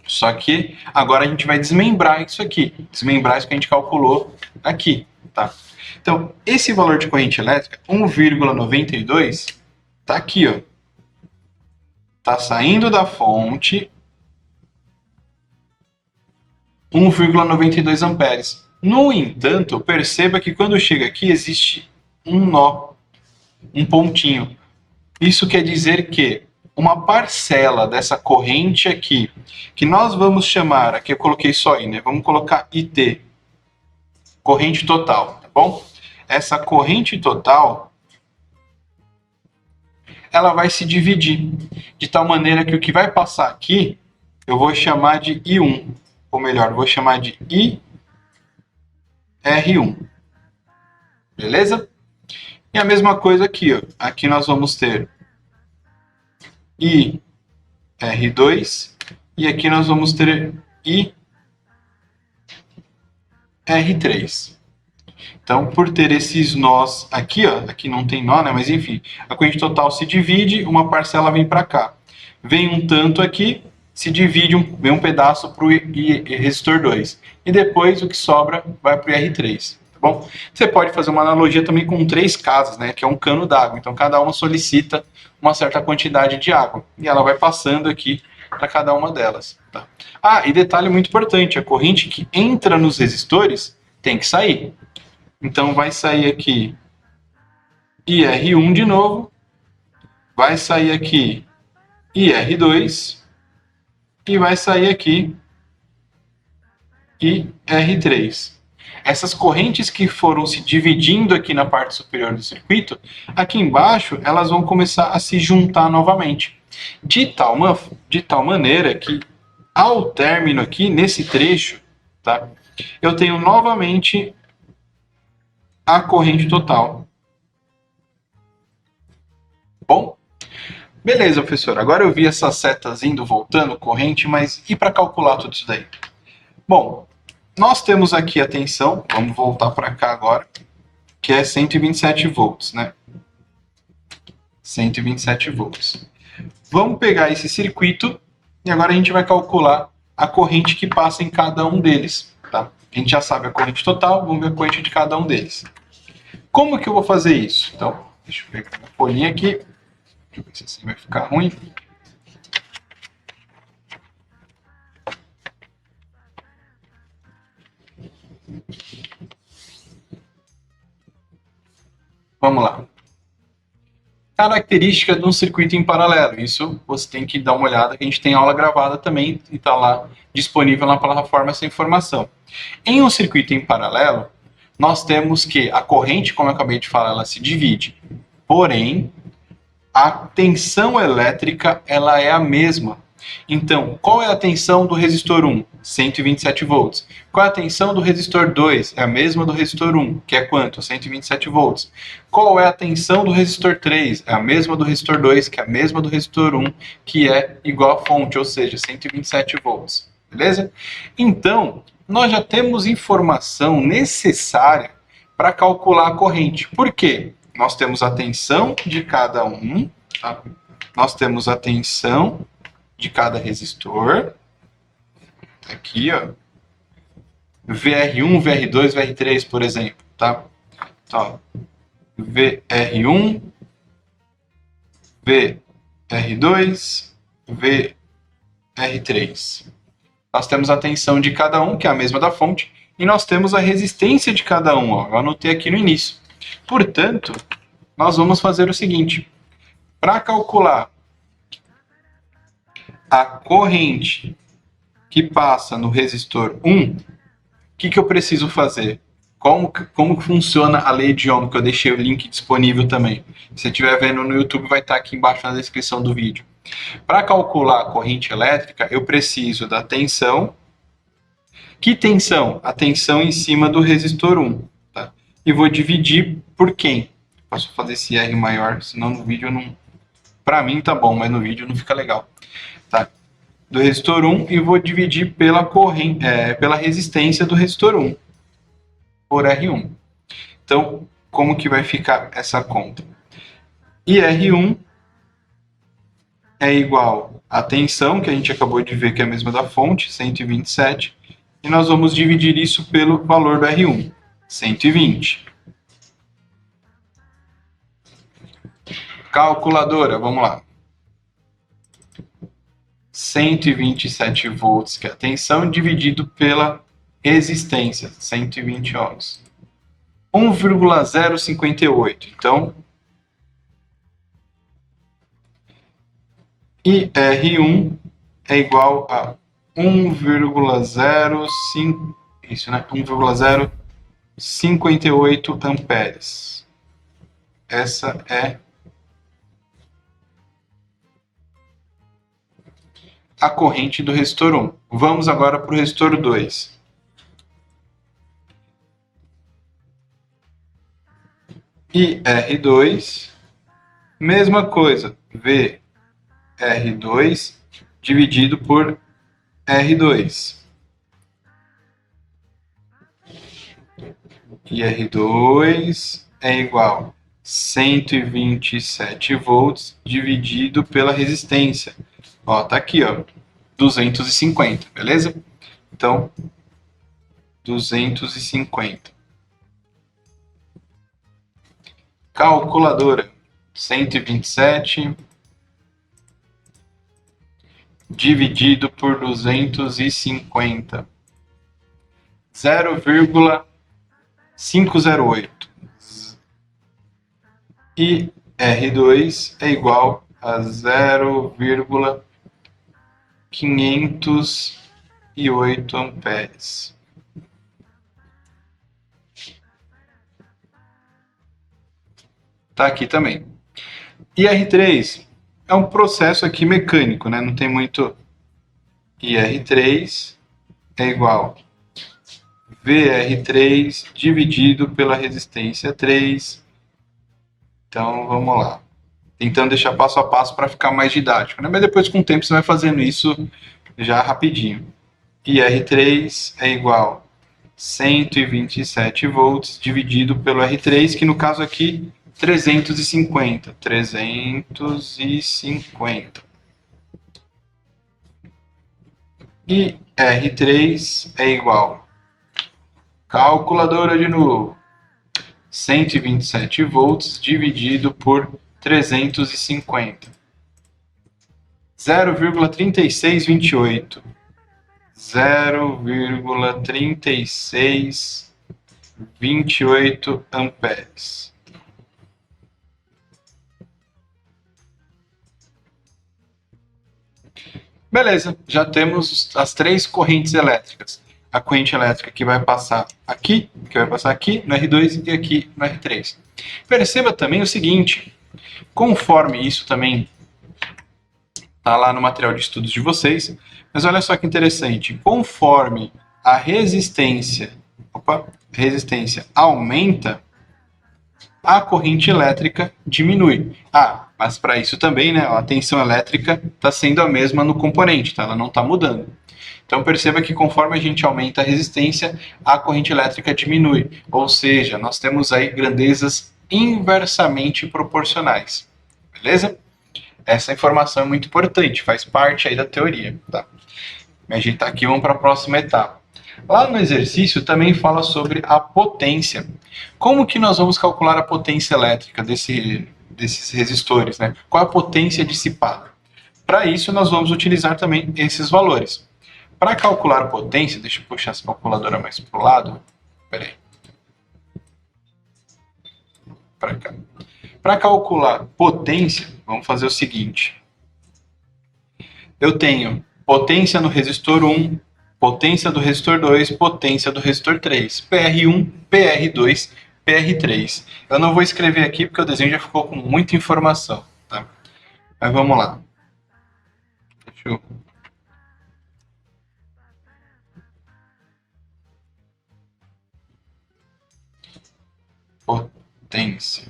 A: Só que agora a gente vai desmembrar isso aqui, desmembrar isso que a gente calculou aqui, tá? Então, esse valor de corrente elétrica, 1,92, tá aqui, ó. Tá saindo da fonte 1,92 amperes. No entanto, perceba que quando chega aqui existe um nó, um pontinho. Isso quer dizer que uma parcela dessa corrente aqui, que nós vamos chamar, aqui eu coloquei só I, né? Vamos colocar IT, corrente total, tá bom? Essa corrente total, ela vai se dividir, de tal maneira que o que vai passar aqui, eu vou chamar de I1, ou melhor, vou chamar de IR1, beleza? E a mesma coisa aqui, ó. Aqui nós vamos ter IR2 e aqui nós vamos ter IR3. Então, por ter esses nós aqui, ó, aqui não tem nó, né? Mas enfim, a corrente total se divide, uma parcela vem para cá. Vem um tanto aqui, se divide, vem um pedaço para o resistor 2. E depois o que sobra vai para o IR3. Bom, você pode fazer uma analogia também com 3 casas, né, que é um cano d'água. Então, cada uma solicita uma certa quantidade de água. E ela vai passando aqui para cada uma delas. Tá? Ah, e detalhe muito importante, a corrente que entra nos resistores tem que sair. Então, vai sair aqui IR1 de novo, vai sair aqui IR2 e vai sair aqui IR3. Essas correntes que foram se dividindo aqui na parte superior do circuito, aqui embaixo elas vão começar a se juntar novamente. De tal maneira que, ao término aqui, nesse trecho, tá, eu tenho novamente a corrente total. Bom? Beleza, professor. Agora eu vi essas setas indo, voltando, corrente, mas e para calcular tudo isso daí? Bom, nós temos aqui a tensão, vamos voltar para cá agora, que é 127 volts, né? 127 volts. Vamos pegar esse circuito e agora a gente vai calcular a corrente que passa em cada um deles, tá? A gente já sabe a corrente total, vamos ver a corrente de cada um deles. Como que eu vou fazer isso? Então, deixa eu pegar uma folhinha aqui, deixa eu ver se assim vai ficar ruim. Vamos lá. Característica de um circuito em paralelo. Isso você tem que dar uma olhada, que a gente tem aula gravada também e está lá disponível na plataforma essa informação. Em um circuito em paralelo, nós temos que a corrente, como eu acabei de falar, ela se divide. Porém, a tensão elétrica ela é a mesma. Então, qual é a tensão do resistor 1? 127 volts. Qual é a tensão do resistor 2? É a mesma do resistor 1, que é quanto? 127 volts. Qual é a tensão do resistor 3? É a mesma do resistor 2, que é a mesma do resistor 1, que é igual à fonte, ou seja, 127 volts. Beleza? Então, nós já temos informação necessária para calcular a corrente. Por quê? Nós temos a tensão de cada um, tá? Nós temos a tensão de cada resistor, aqui, ó, VR1, VR2, VR3, por exemplo, tá? Então, VR1, VR2, VR3. Nós temos a tensão de cada um, que é a mesma da fonte, e nós temos a resistência de cada um, ó. Eu anotei aqui no início. Portanto, nós vamos fazer o seguinte. Para calcular a corrente que passa no resistor 1, o que eu preciso fazer? Como funciona a lei de Ohm, que eu deixei o link disponível também. Se você estiver vendo no YouTube, vai estar aqui embaixo na descrição do vídeo. Para calcular a corrente elétrica, eu preciso da tensão. Que tensão? A tensão em cima do resistor 1. Tá? E vou dividir por quem? Posso fazer esse R maior, senão no vídeo não... Para mim tá bom, mas no vídeo não fica legal. Tá? Do resistor 1 e vou dividir pela resistência do resistor 1 por R1. Então, como que vai ficar essa conta? IR1 é igual à tensão, que a gente acabou de ver que é a mesma da fonte, 127, e nós vamos dividir isso pelo valor do R1, 120. Calculadora, vamos lá. 127 volts, que é a tensão, dividido pela resistência, 120 ohms. 1,058. Então, IR1 é igual a 1,05, isso, né? 1,058 amperes. Essa é a corrente do resistor 1. Vamos agora para o resistor 2. IR2, mesma coisa, VR2 dividido por R2. IR2 é igual a 127 volts dividido pela resistência. Ó, tá aqui, ó, 250, beleza? Então, 250. Calculadora, 127 dividido por 250. 0,508. E R2 é igual a 0,508 amperes. Tá aqui também. IR3 é um processo aqui mecânico, né? Não tem muito. IR3 é igual a VR3 dividido pela resistência 3. Então, vamos lá. Tentando deixar passo a passo para ficar mais didático, né? Mas depois, com o tempo, você vai fazendo isso já rapidinho. IR3 é igual a 127 volts dividido pelo R3, que no caso aqui, 350. 350. E R3 é igual, calculadora de novo, 127 volts dividido por 350. 0,3628. 0,3628 amperes. Beleza, já temos as três correntes elétricas. A corrente elétrica que vai passar aqui, no R2 e aqui no R3. Perceba também o seguinte, conforme isso também está lá no material de estudos de vocês, mas olha só que interessante, conforme a resistência aumenta, a corrente elétrica diminui. Mas para isso também, né, a tensão elétrica está sendo a mesma no componente, tá? Ela não está mudando. Então perceba que conforme a gente aumenta a resistência, a corrente elétrica diminui. Ou seja, nós temos aí grandezas inversamente proporcionais. Beleza? Essa informação é muito importante, faz parte aí da teoria. Tá? Me ajeitar aqui, vamos para a próxima etapa. Lá no exercício também fala sobre a potência. Como que nós vamos calcular a potência elétrica desses resistores, né? Qual a potência dissipada? Para isso, nós vamos utilizar também esses valores. Para calcular a potência, deixa eu puxar essa calculadora mais para o lado. Espera aí. Para cá. Para calcular potência, vamos fazer o seguinte. Eu tenho potência no resistor 1, potência do resistor 2, potência do resistor 3. PR1, PR2, PR3. Eu não vou escrever aqui porque o desenho já ficou com muita informação, tá? Mas vamos lá. Deixa eu... Potência.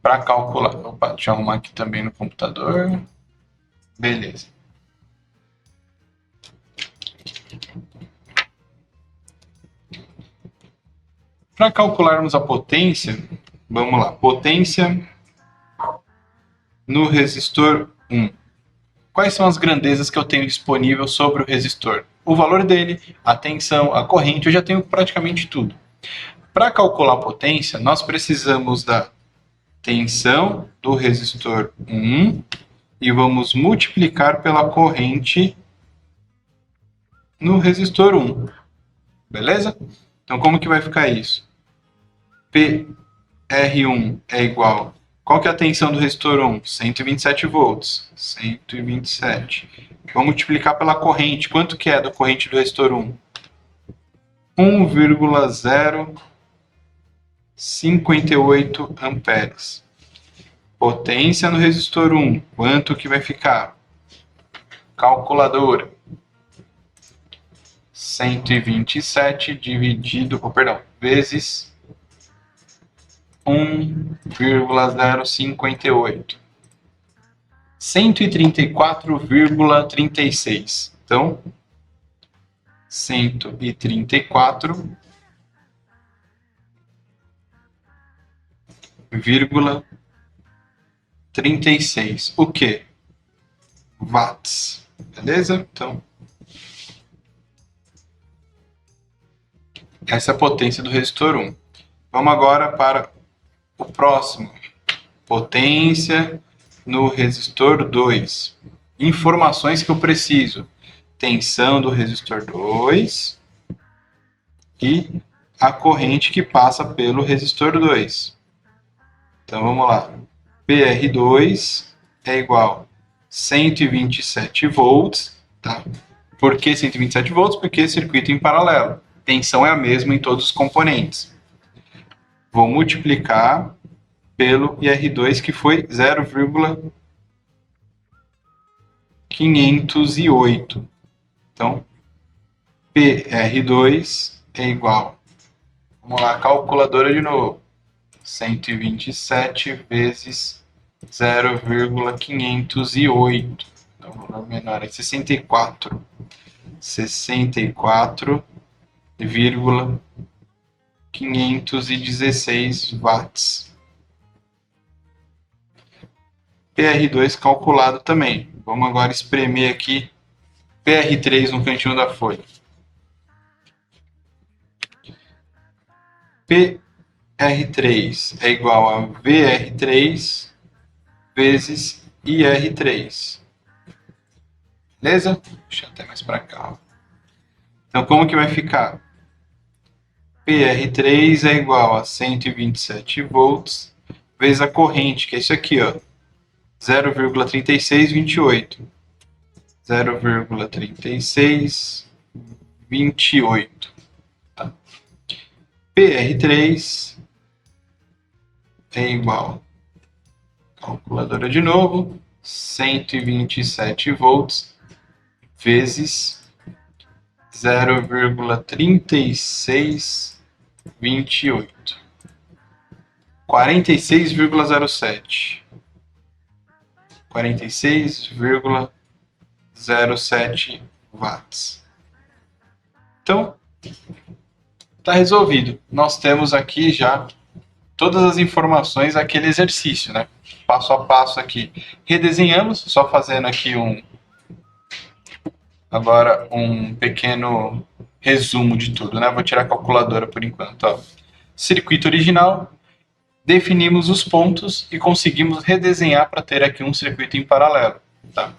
A: Para calcular... Opa, deixa eu arrumar aqui também no computador. Beleza. Para calcularmos a potência, vamos lá. Potência no resistor 1. Quais são as grandezas que eu tenho disponível sobre o resistor? O valor dele, a tensão, a corrente, eu já tenho praticamente tudo. Para calcular a potência, nós precisamos da tensão do resistor 1 e vamos multiplicar pela corrente no resistor 1. Beleza? Então, como que vai ficar isso? PR1 é igual... Qual que é a tensão do resistor 1? 127 volts. 127. Vamos multiplicar pela corrente. Quanto que é da corrente do resistor 1? 1,058 amperes. Potência no resistor 1. Quanto que vai ficar? Calculadora. 127 dividido... vezes 1,058. 134,36. Então, 134,36. O que? Watts. Beleza? Então, essa é a potência do resistor 1. Vamos agora para o próximo. Potência no resistor 2. Informações que eu preciso. Tensão do resistor 2 e a corrente que passa pelo resistor 2. Então vamos lá. PR2 é igual a 127 volts. Tá? Por que 127 volts? Porque circuito em paralelo. Tensão é a mesma em todos os componentes. Vou multiplicar pelo IR2, que foi 0,508. Então, PR2 é igual... Vamos lá, calculadora de novo. 127 vezes 0,508. Então, o valor menor é 64. 64,516 watts. PR2 calculado também. Vamos agora espremer aqui PR3 no cantinho da folha. PR3 é igual a VR3 vezes IR3. Beleza? Deixa eu até mais para cá. Então, como que vai ficar? PR3 é igual a 127 volts vezes a corrente, que é isso aqui, ó. 0,3628. 0,3628. Tá. PR3 é igual, calculadora de novo, 127 volts vezes 0,3628. 46,07. 46,07 watts. Então, está resolvido. Nós temos aqui já todas as informações daquele exercício, né? Passo a passo aqui. Redesenhamos, só fazendo aqui agora um pequeno resumo de tudo, né? Vou tirar a calculadora por enquanto, ó. circuito original, definimos os pontos e conseguimos redesenhar para ter aqui um circuito em paralelo. Tá?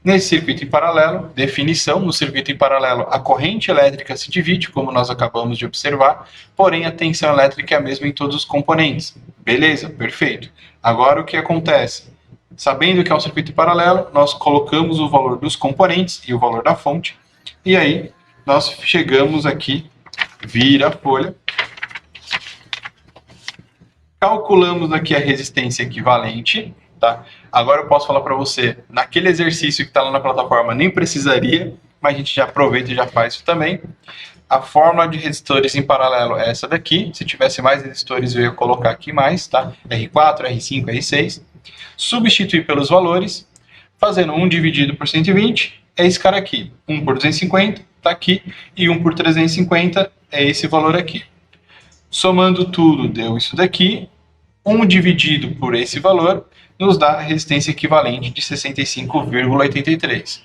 A: Nesse circuito em paralelo, definição, no circuito em paralelo a corrente elétrica se divide, como nós acabamos de observar, porém a tensão elétrica é a mesma em todos os componentes. Beleza, perfeito. Agora o que acontece? Sabendo que é um circuito em paralelo, nós colocamos o valor dos componentes e o valor da fonte, e aí nós chegamos aqui, vira a folha, calculamos aqui a resistência equivalente, tá? Agora eu posso falar para você, naquele exercício que está lá na plataforma, nem precisaria, mas a gente já aproveita e já faz isso também. A fórmula de resistores em paralelo é essa daqui. Se tivesse mais resistores, eu ia colocar aqui mais, tá? R4, R5, R6. Substituir pelos valores, fazendo 1 dividido por 120, é esse cara aqui. 1 por 250, tá aqui, e 1 por 350 é esse valor aqui. Somando tudo, deu isso daqui. 1 dividido por esse valor nos dá a resistência equivalente de 65,83.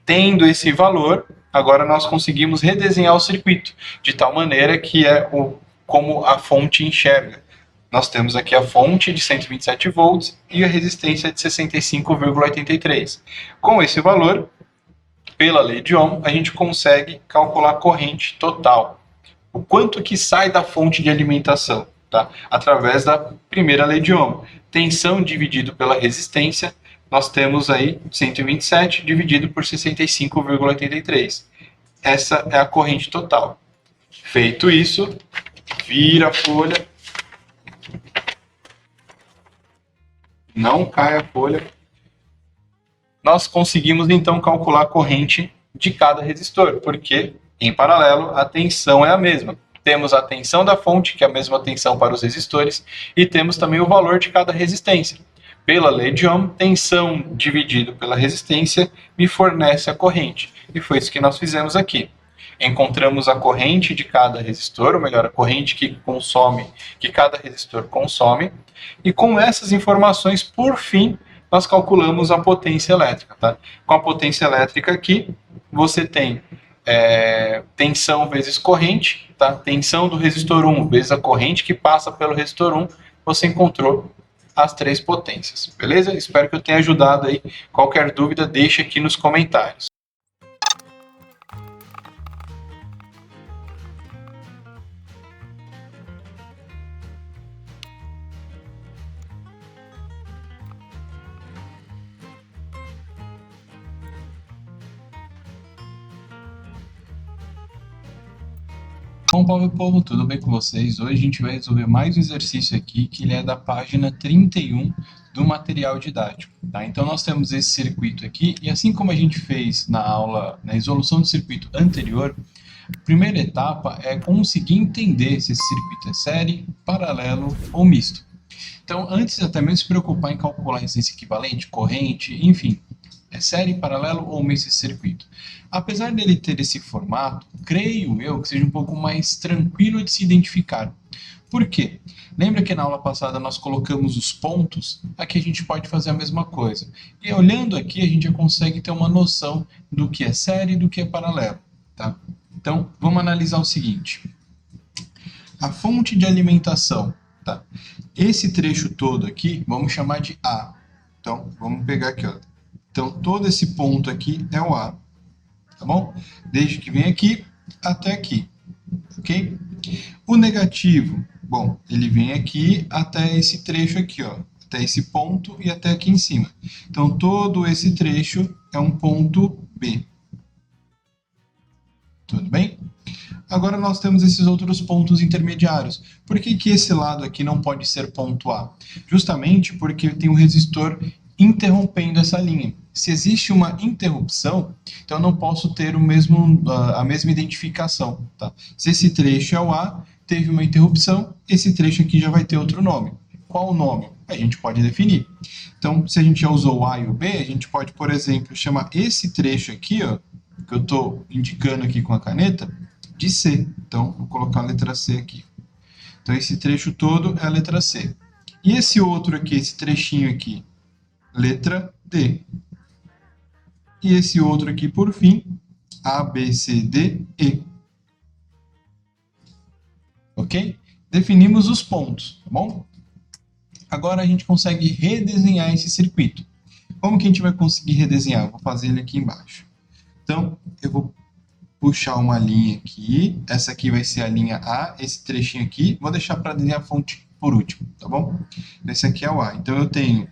A: Tendo esse valor, agora nós conseguimos redesenhar o circuito, de tal maneira que é como a fonte enxerga. Nós temos aqui a fonte de 127 volts e a resistência de 65,83. Com esse valor, pela lei de Ohm, a gente consegue calcular a corrente total. O quanto que sai da fonte de alimentação, tá? Através da primeira lei de Ohm. Tensão dividido pela resistência, nós temos aí 127 dividido por 65,83. Essa é a corrente total. Feito isso, vira a folha. Não cai a folha. Nós conseguimos então calcular a corrente de cada resistor, porque em paralelo a tensão é a mesma. Temos a tensão da fonte, que é a mesma tensão para os resistores, e temos também o valor de cada resistência. Pela lei de Ohm, tensão dividido pela resistência me fornece a corrente. E foi isso que nós fizemos aqui. Encontramos a corrente de cada resistor, ou melhor, a corrente que cada resistor consome, e com essas informações, por fim, nós calculamos a potência elétrica. Tá? Com a potência elétrica aqui, você tem tensão vezes corrente, tá? Tensão do resistor 1 vezes a corrente que passa pelo resistor 1, você encontrou as 3 potências, beleza? Espero que eu tenha ajudado aí. Qualquer dúvida, deixa aqui nos comentários. Bom, povo, tudo bem com vocês? Hoje a gente vai resolver mais um exercício aqui, que ele é da página 31 do material didático. Tá? Então nós temos esse circuito aqui, e assim como a gente fez na aula, na resolução do circuito anterior, a primeira etapa é conseguir entender se esse circuito é série, paralelo ou misto. Então, antes até mesmo se preocupar em calcular a resistência equivalente, corrente, enfim, é série, paralelo ou misto esse circuito. Apesar dele ter esse formato, creio eu que seja um pouco mais tranquilo de se identificar. Por quê? Lembra que na aula passada nós colocamos os pontos? Aqui a gente pode fazer a mesma coisa. E olhando aqui a gente já consegue ter uma noção do que é série e do que é paralelo. Tá? Então, vamos analisar o seguinte. A fonte de alimentação. Tá? Esse trecho todo aqui, vamos chamar de A. Então, vamos pegar aqui, ó. Então, todo esse ponto aqui é o A, tá bom? Desde que vem aqui até aqui, ok? O negativo, bom, ele vem aqui até esse trecho aqui, ó, até esse ponto e até aqui em cima. Então, todo esse trecho é um ponto B. Tudo bem? Agora nós temos esses outros pontos intermediários. Por que que esse lado aqui não pode ser ponto A? Justamente porque tem um resistor interrompendo essa linha. Se existe uma interrupção, então eu não posso ter a mesma identificação. Tá? Se esse trecho é o A, teve uma interrupção, esse trecho aqui já vai ter outro nome. Qual o nome? A gente pode definir. Então, se a gente já usou o A e o B, a gente pode, por exemplo, chamar esse trecho aqui, ó, que eu estou indicando aqui com a caneta, de C. Então, vou colocar a letra C aqui. Então, esse trecho todo é a letra C. E esse outro aqui, esse trechinho aqui, letra D. E esse outro aqui, por fim, A, B, C, D, E. Ok? Definimos os pontos, tá bom? Agora a gente consegue redesenhar esse circuito. Como que a gente vai conseguir redesenhar? Eu vou fazer ele aqui embaixo. Então, eu vou puxar uma linha aqui. Essa aqui vai ser a linha A, esse trechinho aqui. Vou deixar para desenhar a fonte por último, tá bom? Esse aqui é o A. Então, eu tenho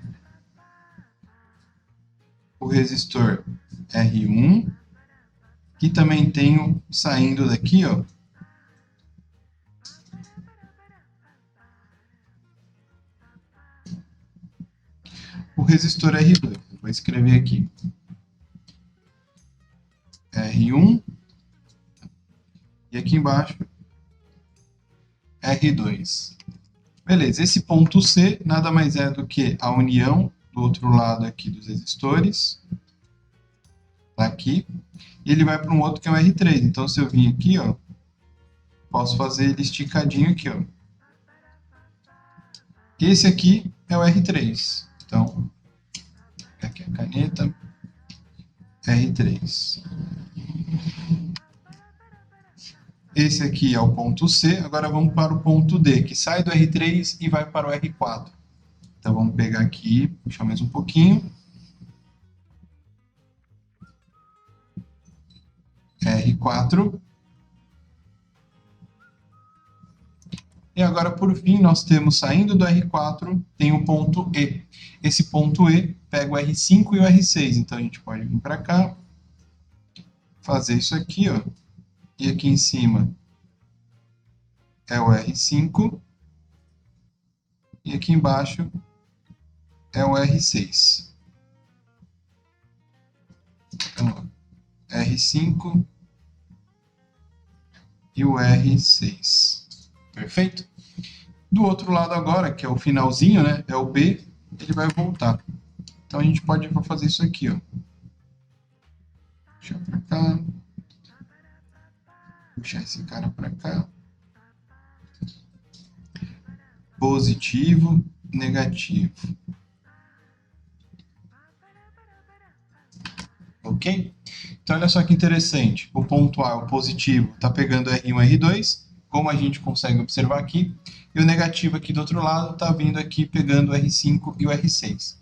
A: o resistor R1, que também tenho saindo daqui, ó, o resistor R2. Vou escrever aqui R1 e aqui embaixo R2. Beleza, esse ponto C nada mais é do que a união do outro lado aqui dos resistores, tá aqui, e ele vai para um outro que é o R3. Então, se eu vim aqui, ó, posso fazer ele esticadinho aqui, ó. Esse aqui é o R3. Então, aqui a caneta, R3. Esse aqui é o ponto C. Agora vamos para o ponto D, que sai do R3 e vai para o R4. Então, vamos pegar aqui, puxar mais um pouquinho. R4. E agora, por fim, nós temos, saindo do R4, tem o ponto E. Esse ponto E pega o R5 e o R6. Então, a gente pode vir para cá, fazer isso aqui, ó. E aqui em cima é o R5. E aqui embaixo é o R6. Então, R5 e o R6. Perfeito? Do outro lado agora, que é o finalzinho, né? É o B, ele vai voltar. Então a gente pode fazer isso aqui, ó. Puxar para cá. Puxar esse cara para cá. Positivo, negativo. Ok? Então olha só que interessante. O ponto A, o positivo, está pegando R1 e R2, como a gente consegue observar aqui. E o negativo aqui do outro lado está vindo aqui pegando o R5 e o R6.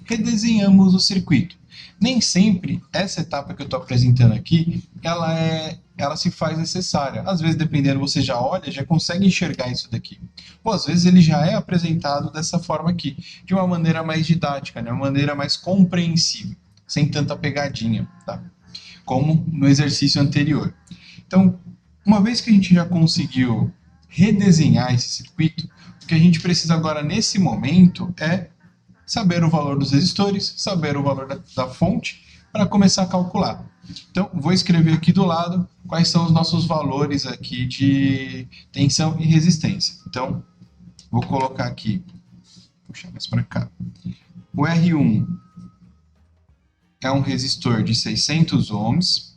A: Redesenhamos o circuito. Nem sempre essa etapa que eu estou apresentando aqui, ela se faz necessária. Às vezes, dependendo, você já olha, já consegue enxergar isso daqui. Ou às vezes ele já é apresentado dessa forma aqui, de uma maneira mais didática, né? Uma maneira mais compreensível, sem tanta pegadinha, tá? Como no exercício anterior. Então, uma vez que a gente já conseguiu redesenhar esse circuito, o que a gente precisa agora nesse momento é saber o valor dos resistores, saber o valor da fonte, para começar a calcular. Então, vou escrever aqui do lado quais são os nossos valores aqui de tensão e resistência. Então, vou colocar aqui, puxar mais para cá. O R1 é um resistor de 600 ohms.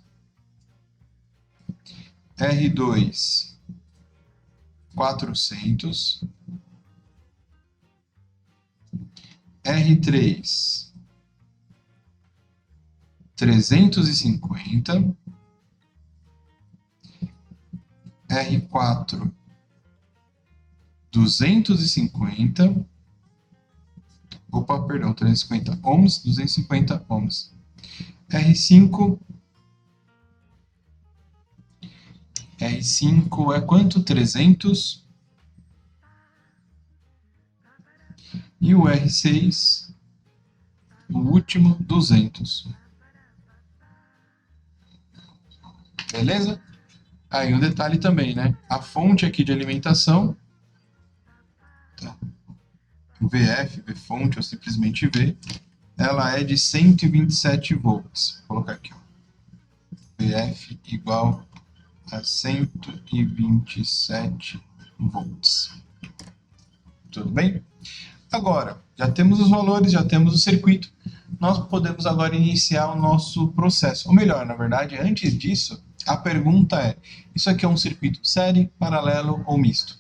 A: R2, 400. R3, 350. R4, 250. Opa, perdão, 350 ohms, 250 ohms. R5 é quanto? 300. E o R6, o último, 200. Beleza? Aí um detalhe também, né? A fonte aqui de alimentação, tá? O VF, Vfonte, ou simplesmente V, ela é de 127 volts. Vou colocar aqui, ó. VF igual a 127 volts. Tudo bem? Agora, já temos os valores, já temos o circuito, nós podemos agora iniciar o nosso processo. Ou melhor, na verdade, antes disso, a pergunta é, isso aqui é um circuito série, paralelo ou misto?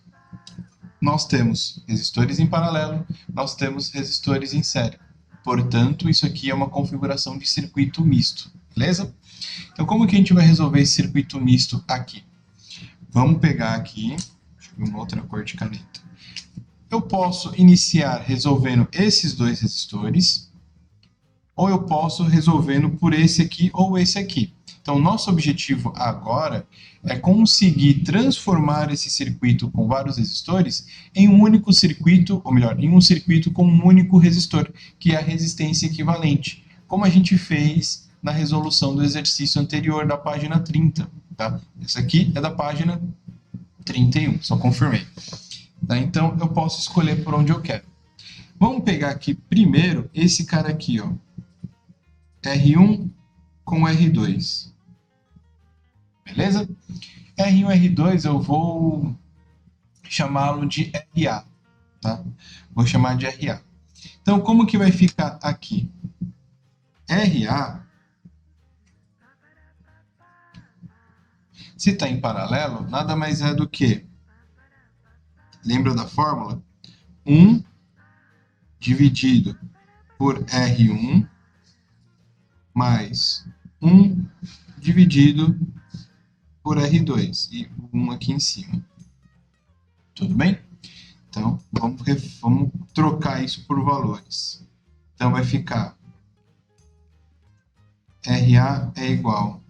A: Nós temos resistores em paralelo, nós temos resistores em série. Portanto, isso aqui é uma configuração de circuito misto, beleza? Então, como que a gente vai resolver esse circuito misto aqui? Vamos pegar aqui, deixa eu uma outra cor de caneta. Eu posso iniciar resolvendo esses dois resistores, ou eu posso resolvendo por esse aqui ou esse aqui. Então, nosso objetivo agora é conseguir transformar esse circuito com vários resistores em um único circuito, ou melhor, em um circuito com um único resistor, que é a resistência equivalente, como a gente fez na resolução do exercício anterior da página 30. Tá? Essa aqui é da página 31, só confirmei. Tá? Então, eu posso escolher por onde eu quero. Vamos pegar aqui primeiro esse cara aqui, ó, R1 com R2. Beleza? R1 e R2 eu vou chamá-lo de RA. Tá? Vou chamar de RA. Então, como que vai ficar aqui? RA, se está em paralelo, nada mais é do que, lembra da fórmula? 1 dividido por R1 mais 1 dividido por R2 e 1 aqui em cima. Tudo bem? Então, vamos trocar isso por valores. Então, vai ficar RA é igual,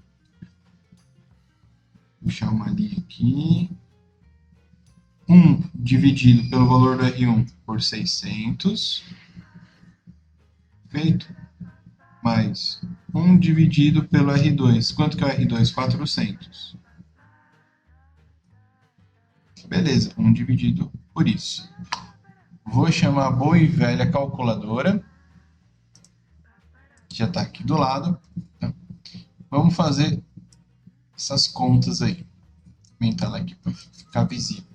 A: vou puxar uma linha aqui, 1 dividido pelo valor do R1 por 600, feito, mais 1 dividido pelo R2. Quanto que é o R2? 400. Beleza, 1 dividido por isso. Vou chamar a boa e velha calculadora, que já está aqui do lado. Tá? Vamos fazer essas contas aí. Vou aumentar ela aqui para ficar visível.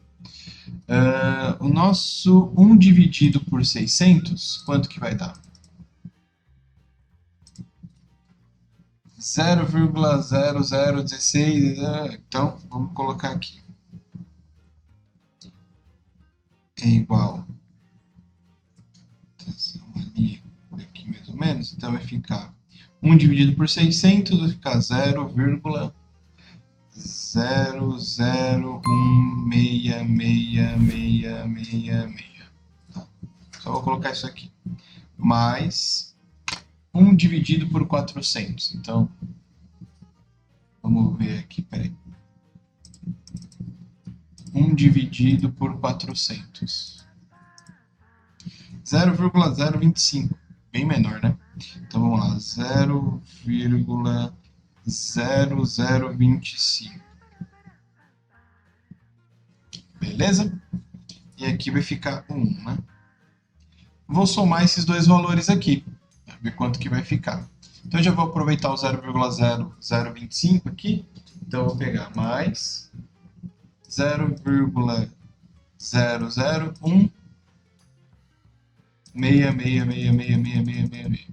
A: O nosso 1 dividido por 600, quanto que vai dar? 0,0016, então vamos colocar aqui. É igual, uma linha aqui mais ou menos, então vai ficar 1 dividido por 600, vai ficar 0,00166666. Tá? Só vou colocar isso aqui. Mais 1 dividido por 400. Então, vamos ver aqui, peraí. 1 dividido por 400. 0,025. Bem menor, né? Então, vamos lá. 0,0025. Beleza? E aqui vai ficar 1, né? Vou somar esses dois valores aqui, para ver quanto que vai ficar. Então, eu já vou aproveitar o 0,0025 aqui. Então, eu vou pegar mais 0,001 6666666.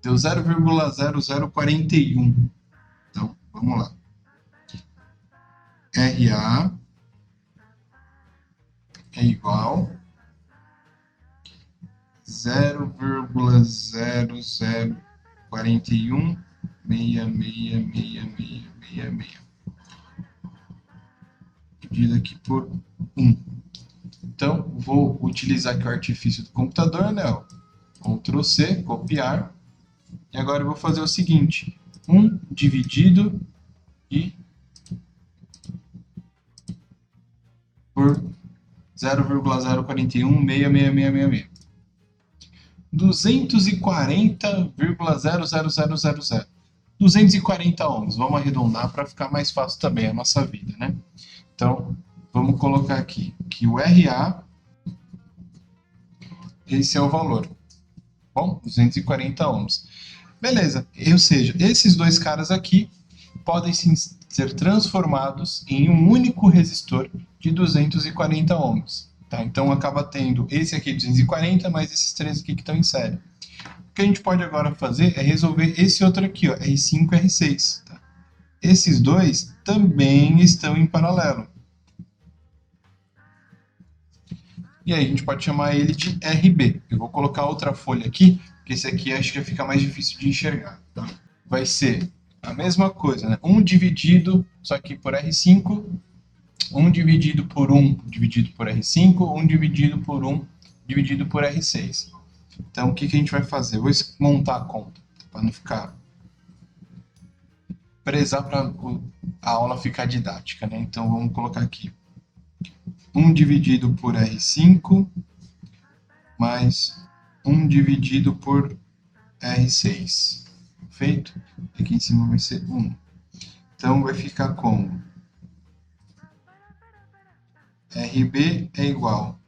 A: Deu 0,0041. Então, vamos lá. RA é igual 0,0041 66666. Dividido aqui por 1. Então, vou utilizar aqui o artifício do computador, né? Ctrl C, copiar. E agora eu vou fazer o seguinte. 1 dividido por 0,04166666. 240,00000. 240 ohms. Vamos arredondar para ficar mais fácil também a nossa vida, né? Então, vamos colocar aqui que o RA, esse é o valor. Bom, 240 ohms. Beleza, ou seja, esses dois caras aqui podem sim ser transformados em um único resistor de 240 ohms. Tá? Então, acaba tendo esse aqui 240, mais esses três aqui que estão em série. O que a gente pode agora fazer é resolver esse outro aqui, ó, R5 e R6. Tá? Esses dois também estão em paralelo. E aí a gente pode chamar ele de RB. Eu vou colocar outra folha aqui, porque esse aqui acho que fica mais difícil de enxergar. Tá? Vai ser a mesma coisa, né? 1 dividido, só que por R5, 1 dividido por 1 dividido por R5, 1 dividido por 1 dividido por R6. Então, o que a gente vai fazer? Eu vou montar a conta, para não ficar... Prezar para a aula ficar didática, né? Então, vamos colocar aqui 1 dividido por R5 mais 1 dividido por R6. Feito? Aqui em cima vai ser 1. Então, vai ficar como RB é igual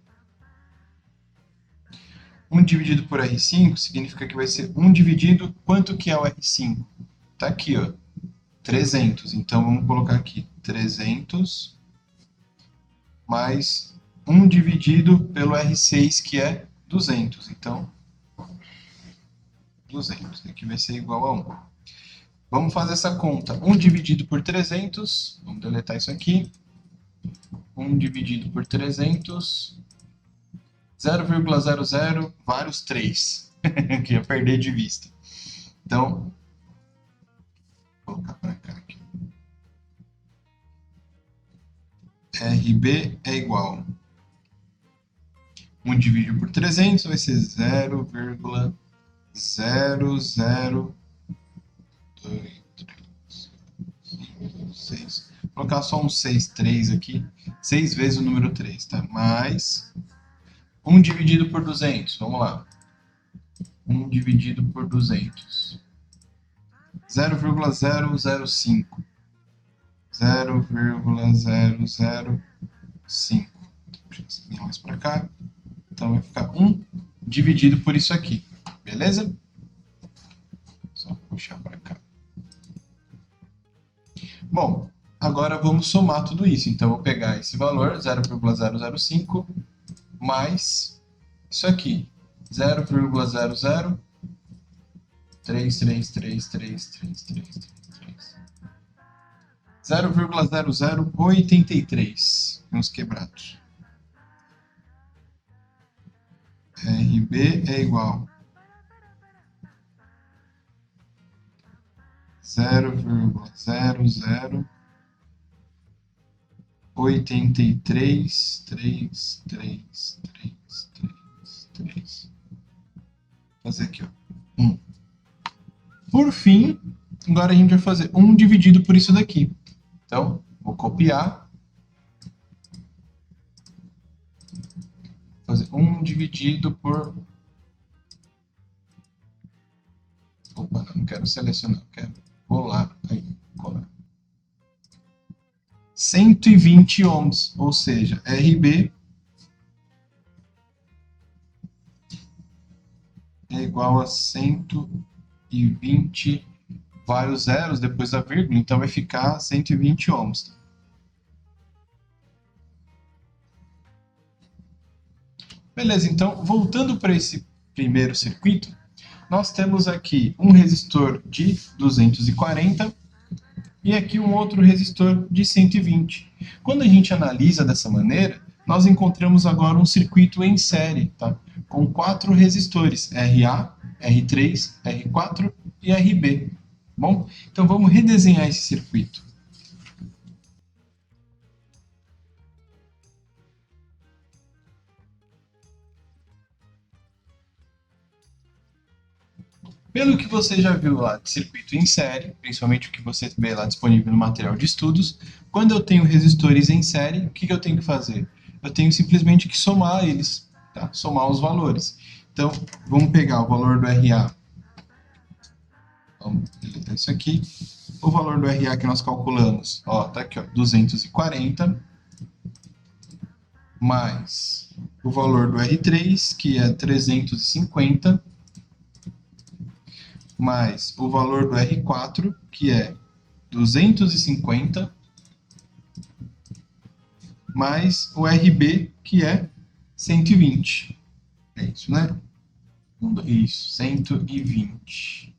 A: 1 dividido por R5 significa que vai ser 1 dividido... Quanto que é o R5? Tá aqui, ó. 300. Então, vamos colocar aqui 300 mais 1 dividido pelo R6, que é 200. Então, 200. Aqui vai ser igual a 1. Vamos fazer essa conta. 1 dividido por 300. Vamos deletar isso aqui. 1 dividido por 300... 0,00, vários 3, que ia perder de vista. Então, vou colocar para cá aqui. RB é igual 1 dividido por 300 vai ser 0,002356. Vou colocar só um 6, 3 aqui. 6 vezes o número 3, tá? Mais 1 dividido por 200, vamos lá. 1 dividido por 200. 0,005. 0,005. Deixa eu mais para cá. Então vai ficar 1 dividido por isso aqui. Beleza? Só puxar para cá. Bom, agora vamos somar tudo isso. Então eu vou pegar esse valor, 0,005, mais isso aqui, 0,00333333. 0,0083. Vamos quebrados. RB é igual 0,0833333. Vou fazer aqui, ó. 1. Por fim, agora a gente vai fazer 1 dividido por isso daqui. Então, vou copiar. Fazer 1 dividido por... Opa, não quero selecionar, quero colar. Aí, colar. 120 ohms, ou seja, RB é igual a 120, vários zeros depois da vírgula, então vai ficar 120 ohms. Beleza, então, voltando para esse primeiro circuito, nós temos aqui um resistor de 240 e aqui um outro resistor de 120. Quando a gente analisa dessa maneira, nós encontramos agora um circuito em série, tá? Com 4 resistores, RA, R3, R4 e RB. Bom, então vamos redesenhar esse circuito. Pelo que você já viu lá de circuito em série, principalmente o que você vê lá disponível no material de estudos, quando eu tenho resistores em série, o que eu tenho que fazer? Eu tenho simplesmente que somar eles, tá? Somar os valores. Então, vamos pegar o valor do RA. Vamos deletar isso aqui. O valor do RA que nós calculamos, ó, tá aqui, ó, 240, mais o valor do R3, que é 350, mais o valor do R4, que é 250, mais o RB, que é 120. É isso, né? Isso, 120.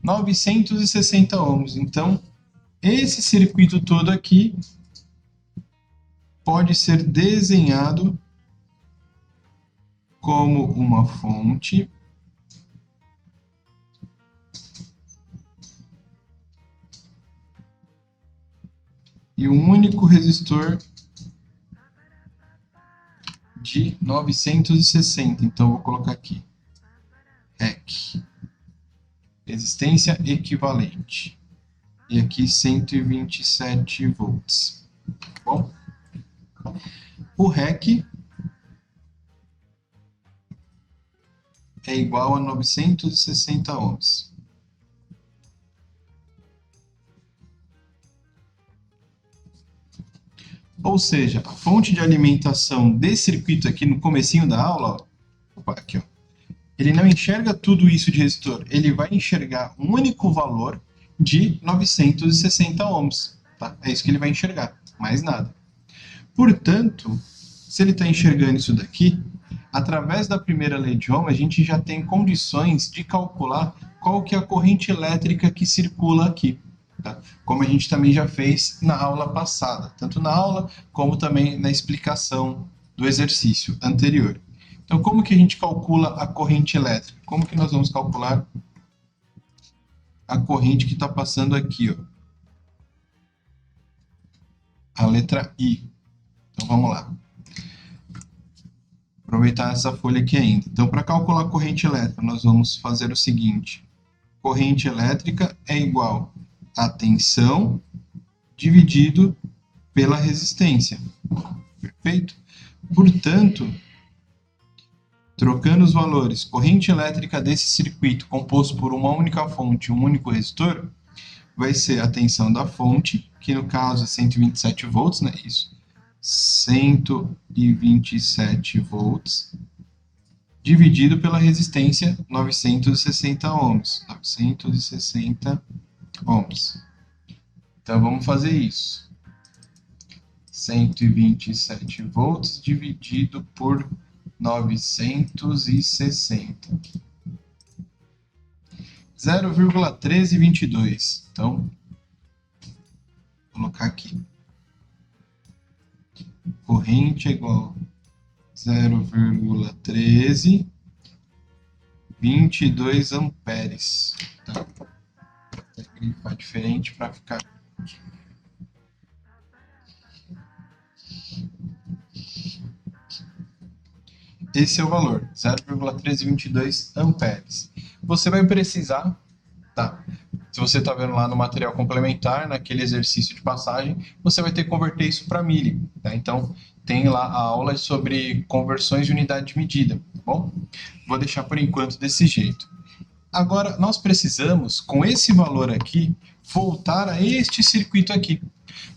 A: 960 ohms. Então, esse circuito todo aqui pode ser desenhado como uma fonte e um único resistor de 960. Então, vou colocar aqui REC, resistência equivalente. E aqui 127 volts. Tá bom? O REC é igual a 960 ohms. Ou seja, a fonte de alimentação desse circuito aqui no comecinho da aula, ó, opa, aqui, ó, ele não enxerga tudo isso de resistor, ele vai enxergar um único valor de 960 ohms. Tá? É isso que ele vai enxergar, mais nada. Portanto, se ele está enxergando isso daqui, através da primeira lei de Ohm, a gente já tem condições de calcular qual que é a corrente elétrica que circula aqui. Tá? Como a gente também já fez na aula passada, tanto na aula como também na explicação do exercício anterior. Então, como que a gente calcula a corrente elétrica? Como que nós vamos calcular a corrente que está passando aqui, ó? A letra I. Então, vamos lá. Aproveitar essa folha aqui ainda. Então, para calcular a corrente elétrica, nós vamos fazer o seguinte. Corrente elétrica é igual a tensão dividido pela resistência. Perfeito? Portanto, trocando os valores, corrente elétrica desse circuito composto por uma única fonte e um único resistor, vai ser a tensão da fonte, que no caso é 127 volts, né? Isso. 127 volts, dividido pela resistência 960 ohms. 960 ohms. Então, vamos fazer isso. 127 volts dividido por 960. 0,1322. Então, vou colocar aqui. Corrente é igual a 0,1322 amperes. Tá? Vou grifar diferente para ficar. Esse é o valor, 0,1322 amperes. Você vai precisar, tá? Se você está vendo lá no material complementar, naquele exercício de passagem, você vai ter que converter isso para milli. Tá? Então, tem lá a aula sobre conversões de unidade de medida. Tá bom? Vou deixar por enquanto desse jeito. Agora, nós precisamos, com esse valor aqui, voltar a este circuito aqui.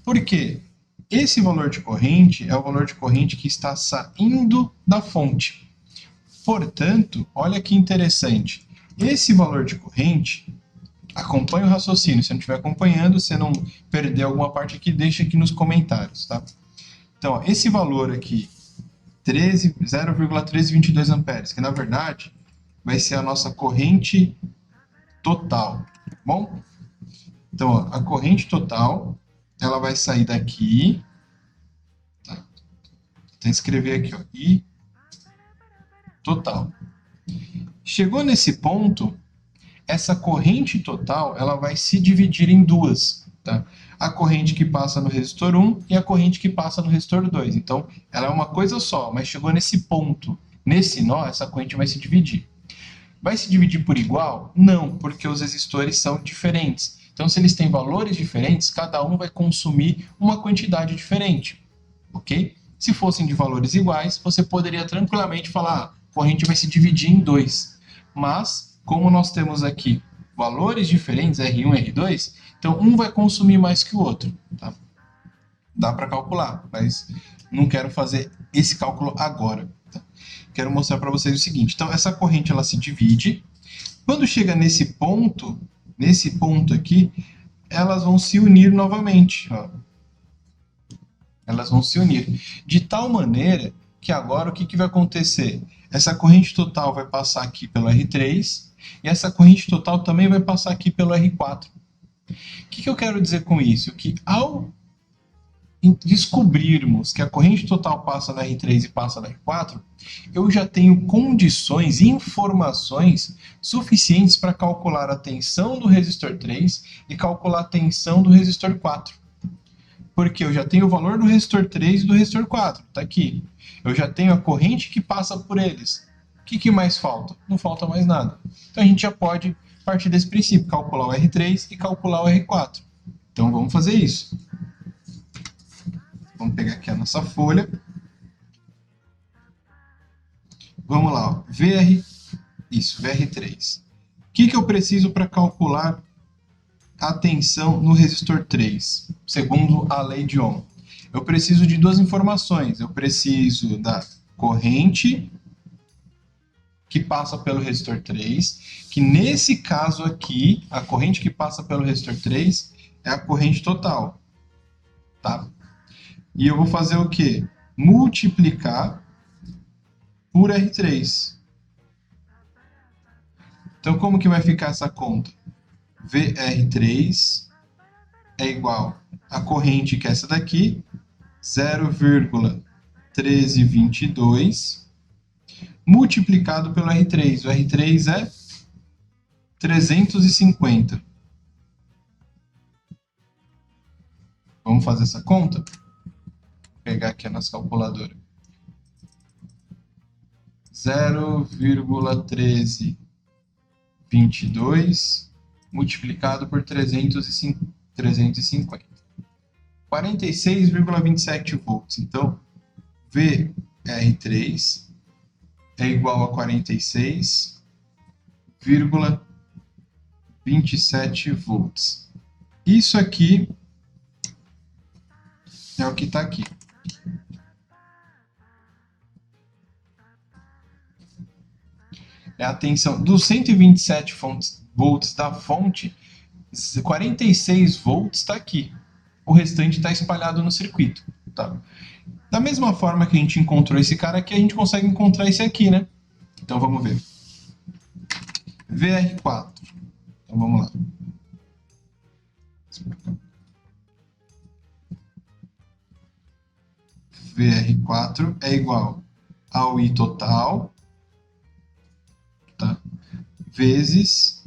A: Por quê? Esse valor de corrente é o valor de corrente que está saindo da fonte. Portanto, olha que interessante. Esse valor de corrente, acompanhe o raciocínio. Se não estiver acompanhando, se não perder alguma parte aqui, deixa aqui nos comentários. Tá? Então, ó, esse valor aqui, 0,1322 amperes, que na verdade vai ser a nossa corrente total. Tá bom? Então, ó, a corrente total, ela vai sair daqui, tá? Vou escrever aqui, ó, I total. Chegou nesse ponto, essa corrente total, ela vai se dividir em duas, tá? A corrente que passa no resistor 1 e a corrente que passa no resistor 2. Então, ela é uma coisa só, mas chegou nesse ponto, nesse nó, essa corrente vai se dividir. Vai se dividir por igual? Não, porque os resistores são diferentes. Então, se eles têm valores diferentes, cada um vai consumir uma quantidade diferente, ok? Se fossem de valores iguais, você poderia tranquilamente falar, a corrente vai se dividir em dois. Mas, como nós temos aqui valores diferentes, R1 e R2, então um vai consumir mais que o outro. Tá? Dá para calcular, mas não quero fazer esse cálculo agora. Tá? Quero mostrar para vocês o seguinte. Então, essa corrente ela se divide. Quando chega nesse ponto aqui, elas vão se unir novamente. Ó. Elas vão se unir. De tal maneira que agora o que vai acontecer? Essa corrente total vai passar aqui pelo R3 e essa corrente total também vai passar aqui pelo R4. O que eu quero dizer com isso? Que ao descobrirmos que a corrente total passa no R3 e passa no R4, eu já tenho condições e informações suficientes para calcular a tensão do resistor 3 e calcular a tensão do resistor 4. Porque eu já tenho o valor do resistor 3 e do resistor 4, está aqui. Eu já tenho a corrente que passa por eles. O que mais falta? Não falta mais nada. Então a gente já pode partir desse princípio, calcular o R3 e calcular o R4. Então vamos fazer isso. Vamos pegar aqui a nossa folha. Vamos lá, ó. VR3. O que eu preciso para calcular a tensão no resistor 3, segundo a lei de Ohm? Eu preciso de duas informações. Eu preciso da corrente que passa pelo resistor 3, que nesse caso aqui, a corrente que passa pelo resistor 3 é a corrente total. Tá? E eu vou fazer o quê? Multiplicar por R3. Então, como que vai ficar essa conta? VR3 é igual a corrente, que é essa daqui, 0,1322, multiplicado pelo R3. O R3 é 350. Vamos fazer essa conta? Vou pegar aqui a nossa calculadora. 0,1322 multiplicado por 350. 46,27 volts. Então, VR3 é igual a 46,27 volts. Isso aqui é o que está aqui. É a tensão dos 127 volts da fonte, 46 volts está aqui. O restante está espalhado no circuito. Tá? Da mesma forma que a gente encontrou esse cara aqui, a gente consegue encontrar esse aqui, né? Então vamos ver. VR4. Então vamos lá. VR4 é igual ao I total, tá? Vezes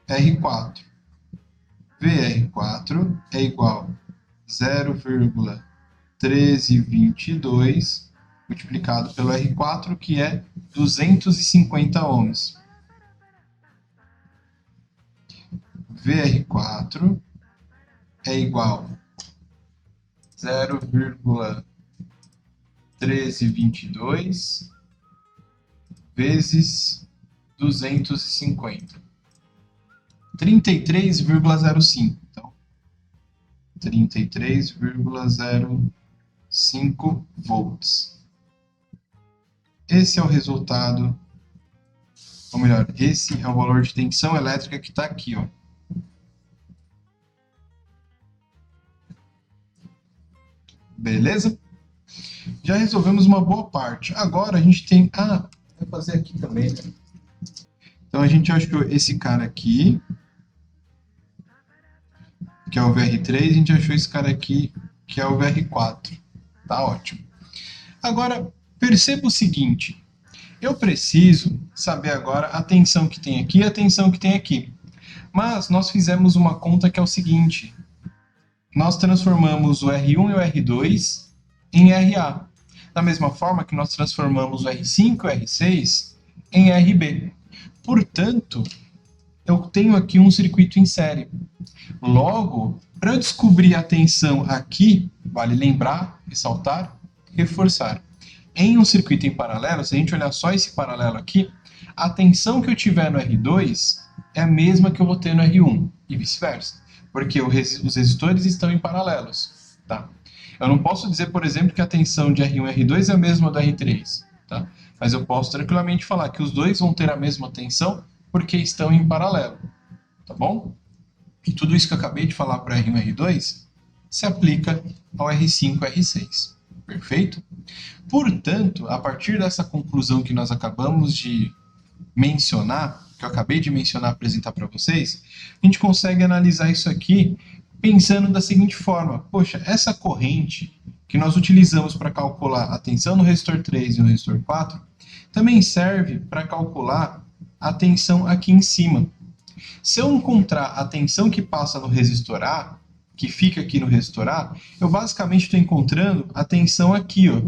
A: R4. VR4 é igual a 0,1322 multiplicado pelo R4, que é 250 ohms. VR4 é igual a 0,1322 vezes 250. 33,05. Então, 33,05 volts. Esse é o resultado, ou melhor, esse é o valor de tensão elétrica que está aqui, ó. Beleza? Já resolvemos uma boa parte. Agora a gente tem... Ah, vou fazer aqui também, né? Então a gente achou esse cara aqui, que é o VR3, a gente achou esse cara aqui, que é o VR4. Tá ótimo. Agora, perceba o seguinte. Eu preciso saber agora a tensão que tem aqui e a tensão que tem aqui. Mas nós fizemos uma conta que é o seguinte. Nós transformamos o R1 e o R2 em RA. Da mesma forma que nós transformamos o R5 e o R6 em RB. Portanto, eu tenho aqui um circuito em série. Logo, para eu descobrir a tensão aqui, vale lembrar, ressaltar, reforçar. Em um circuito em paralelo, se a gente olhar só esse paralelo aqui, a tensão que eu tiver no R2 é a mesma que eu vou ter no R1 e vice-versa, porque os resistores estão em paralelos. Tá? Eu não posso dizer, por exemplo, que a tensão de R1 e R2 é a mesma do R3, tá? Mas eu posso tranquilamente falar que os dois vão ter a mesma tensão porque estão em paralelo, tá bom? E tudo isso que eu acabei de falar para R1 e R2 se aplica ao R5 e R6, perfeito? Portanto, a partir dessa conclusão que nós acabamos de mencionar, que eu acabei de mencionar, apresentar para vocês, a gente consegue analisar isso aqui pensando da seguinte forma: poxa, essa corrente que nós utilizamos para calcular a tensão no resistor 3 e no resistor 4 também serve para calcular a tensão aqui em cima. Se eu encontrar a tensão que passa no resistor A, que fica aqui no resistor A, eu basicamente estou encontrando a tensão aqui, ó,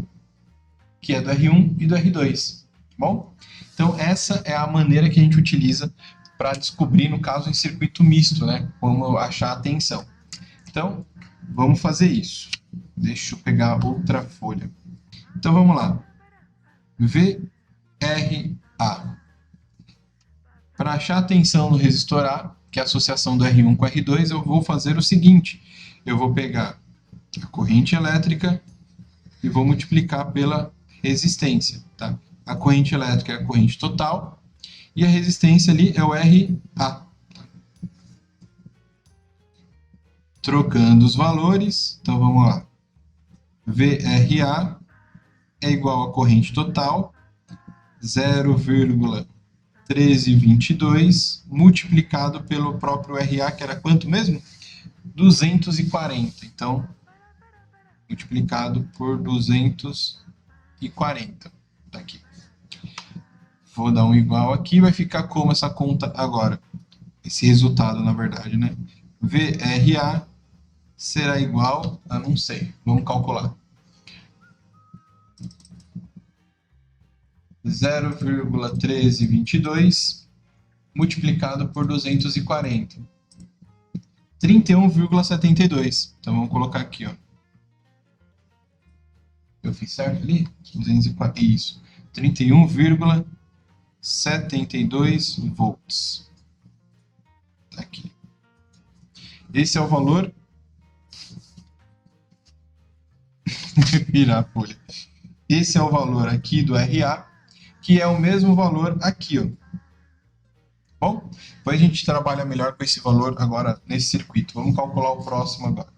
A: que é do R1 e do R2, tá bom? Então, essa é a maneira que a gente utiliza para descobrir, no caso, em circuito misto, né, como achar a tensão. Então, vamos fazer isso. Deixa eu pegar outra folha. Então, vamos lá. VRA. Para achar a tensão no resistor A, que é a associação do R1 com o R2, eu vou fazer o seguinte. Eu vou pegar a corrente elétrica e vou multiplicar pela resistência. Tá? A corrente elétrica é a corrente total e a resistência ali é o RA. Trocando os valores, então vamos lá. VRA é igual a corrente total, 0,1322 multiplicado pelo próprio RA, que era quanto mesmo? 240. Então, multiplicado por 240. Tá aqui. Vou dar um igual aqui, vai ficar como essa conta agora? Esse resultado, na verdade, né? VRA será igual a, não sei, vamos calcular. 0,1322 multiplicado por 240. 31,72. Então vamos colocar aqui, ó. Eu fiz certo ali? 240, isso. 31,72 volts. Tá aqui. Esse é o valor. Virar a folha. Esse é o valor aqui do RA, que é o mesmo valor aqui, ó. Bom, depois a gente trabalha melhor com esse valor agora nesse circuito. Vamos calcular o próximo agora.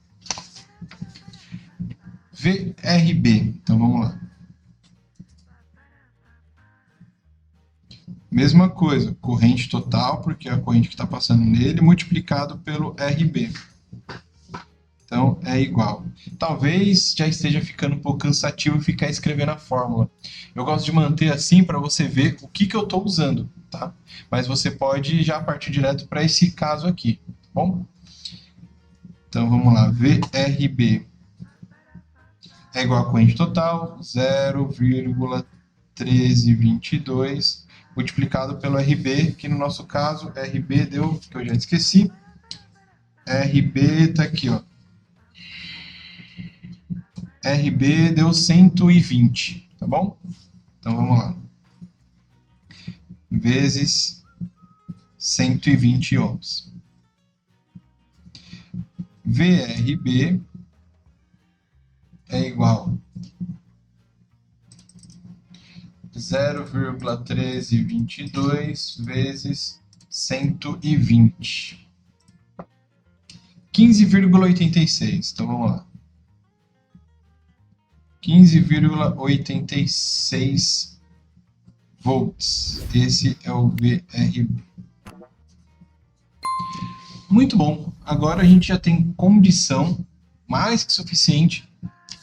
A: VRB. Então vamos lá. Mesma coisa, corrente total, porque é a corrente que está passando nele, multiplicado pelo RB. Então é igual. Talvez já esteja ficando um pouco cansativo ficar escrevendo a fórmula. Eu gosto de manter assim para você ver o que eu estou usando, tá? Mas você pode já partir direto para esse caso aqui, tá bom? Então vamos lá, VRB é igual a corrente total, 0,1322 multiplicado pelo RB, que no nosso caso, RB deu, que eu já esqueci, RB tá aqui, ó. RB deu 120, tá bom? Então vamos lá. Vezes 120 ohms. VRB é igual a 0,1322 vezes 120. 15,86. Então vamos lá. 15,86 volts. Esse é o VRB. Muito bom. Agora a gente já tem condição mais que suficiente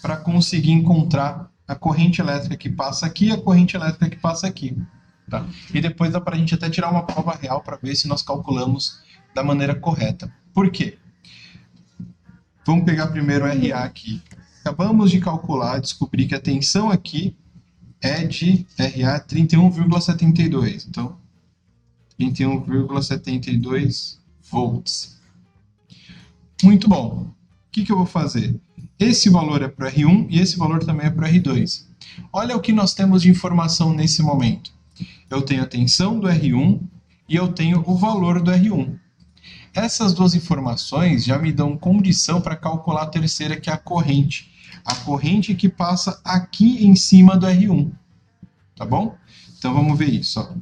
A: para conseguir encontrar a corrente elétrica que passa aqui e a corrente elétrica que passa aqui. Tá? E depois dá para a gente até tirar uma prova real para ver se nós calculamos da maneira correta. Por quê? Vamos pegar primeiro o RA aqui. Acabamos de calcular, descobrir que a tensão aqui é de RA 31,72. Então, 31,72 volts. Muito bom. O que eu vou fazer? Esse valor é para o R1 e esse valor também é para o R2. Olha o que nós temos de informação nesse momento. Eu tenho a tensão do R1 e eu tenho o valor do R1. Essas duas informações já me dão condição para calcular a terceira, que é a corrente. A corrente que passa aqui em cima do R1. Tá bom? Então vamos ver isso. Ó.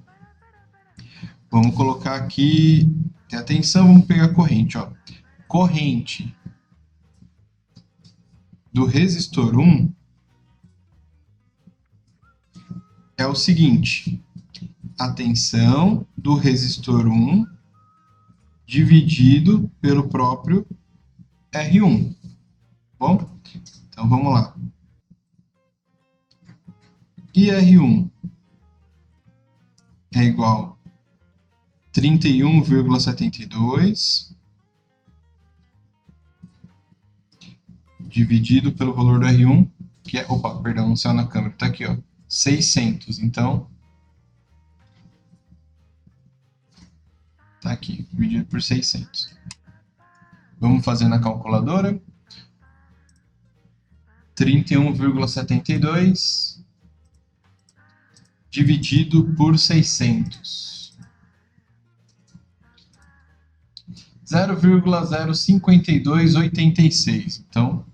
A: Vamos colocar aqui... Tem a tensão, vamos pegar a corrente. Ó. Corrente do resistor 1 é o seguinte. A tensão do resistor 1 dividido pelo próprio R1. Bom? Então vamos lá. E R1 é igual a 31,72 dividido pelo valor do R1, que é, opa, perdão, não saiu na câmera, está aqui, ó, 600. Então, está aqui, dividido por 600. Vamos fazer na calculadora. 31,72 dividido por 600. 0,05286. Então,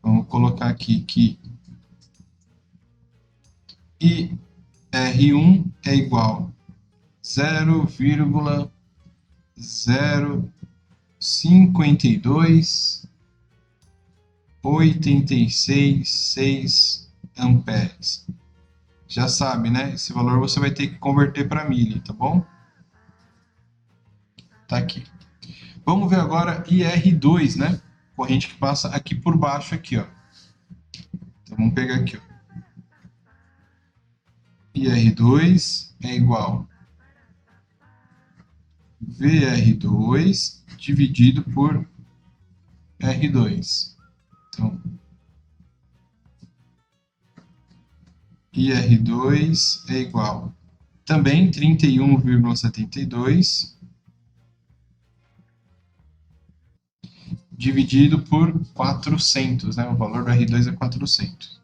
A: vamos colocar aqui que IR1 é igual a 0,05286 amperes. Já sabe, né? Esse valor você vai ter que converter para milha, tá bom? Tá aqui. Vamos ver agora IR2, né? Corrente que passa aqui por baixo, aqui, ó. Então, vamos pegar aqui, ó. IR2 é igual a VR2 dividido por R2. Então, IR2 é igual também 31,72 dividido por 400, né? O valor do R2 é 400.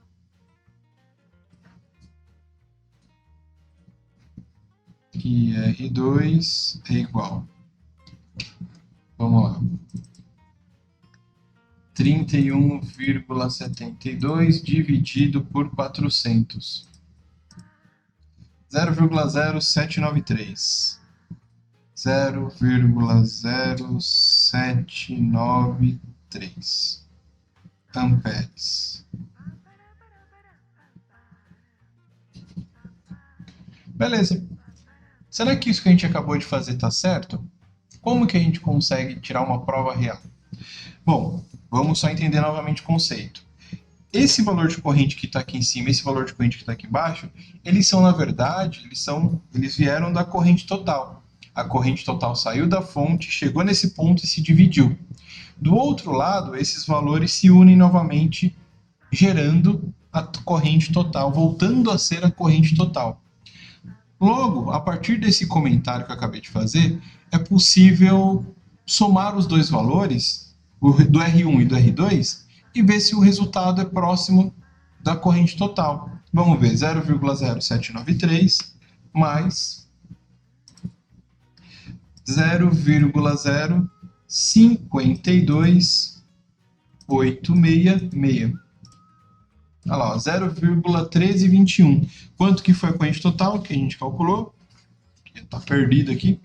A: IR2 é igual, vamos lá, 31,72 dividido por 400. 0,0793. 0,0793 amperes. Beleza. Será que isso que a gente acabou de fazer está certo? Como que a gente consegue tirar uma prova real? Bom, vamos só entender novamente o conceito. Esse valor de corrente que está aqui em cima, esse valor de corrente que está aqui embaixo, eles são, na verdade, eles vieram da corrente total. A corrente total saiu da fonte, chegou nesse ponto e se dividiu. Do outro lado, esses valores se unem novamente, gerando a corrente total, voltando a ser a corrente total. Logo, a partir desse comentário que eu acabei de fazer, é possível somar os dois valores, do R1 e do R2, e ver se o resultado é próximo da corrente total. Vamos ver, 0,0793 mais 0,52866. Olha lá, 0,1321. Quanto que foi a corrente total que a gente calculou? Está perdido aqui.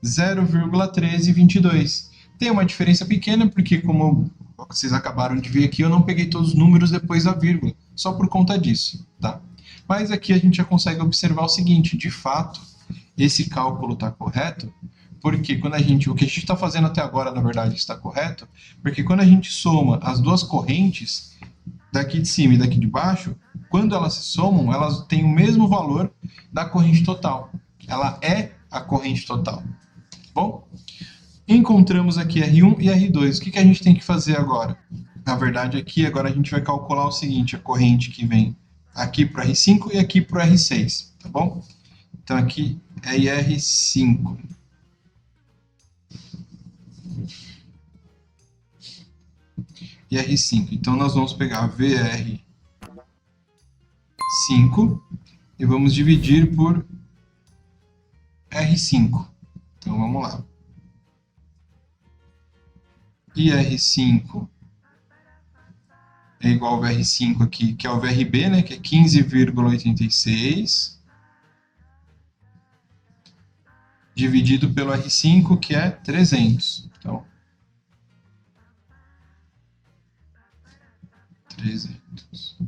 A: 0,1322. Tem uma diferença pequena, porque como vocês acabaram de ver aqui, eu não peguei todos os números depois da vírgula, só por conta disso, tá? Mas aqui a gente já consegue observar o seguinte, de fato, esse cálculo está correto, porque quando o que a gente está fazendo até agora, na verdade, está correto, porque quando a gente soma as duas correntes, daqui de cima e daqui de baixo, quando elas se somam, elas têm o mesmo valor da corrente total. Ela é a corrente total. Bom, encontramos aqui R1 e R2. O que a gente tem que fazer agora? Na verdade, aqui agora a gente vai calcular o seguinte, a corrente que vem aqui para o R5 e aqui para o R6, tá bom? Então aqui é IR5. E R5. Então nós vamos pegar VR5 e vamos dividir por R5. Então vamos lá. IR5 é igual ao VR5 aqui, que é o VRB, né, que é 15,86, dividido pelo R5, que é 300. Então, 300.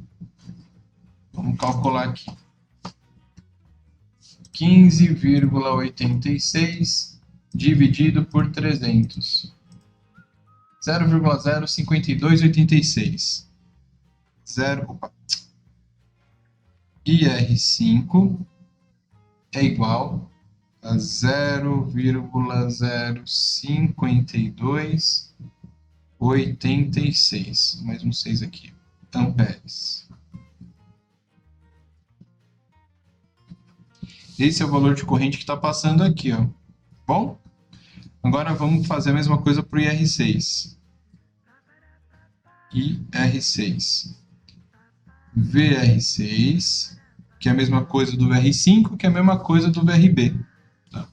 A: Vamos calcular aqui. 15,86 dividido por 300. 0,05286. IR5 é igual a 0,052 86, mais um 6 aqui, amperes. Esse é o valor de corrente que está passando aqui, ó. Bom? Agora vamos fazer a mesma coisa para o IR6. IR6. VR6, que é a mesma coisa do VR5, que é a mesma coisa do VRB. Tá?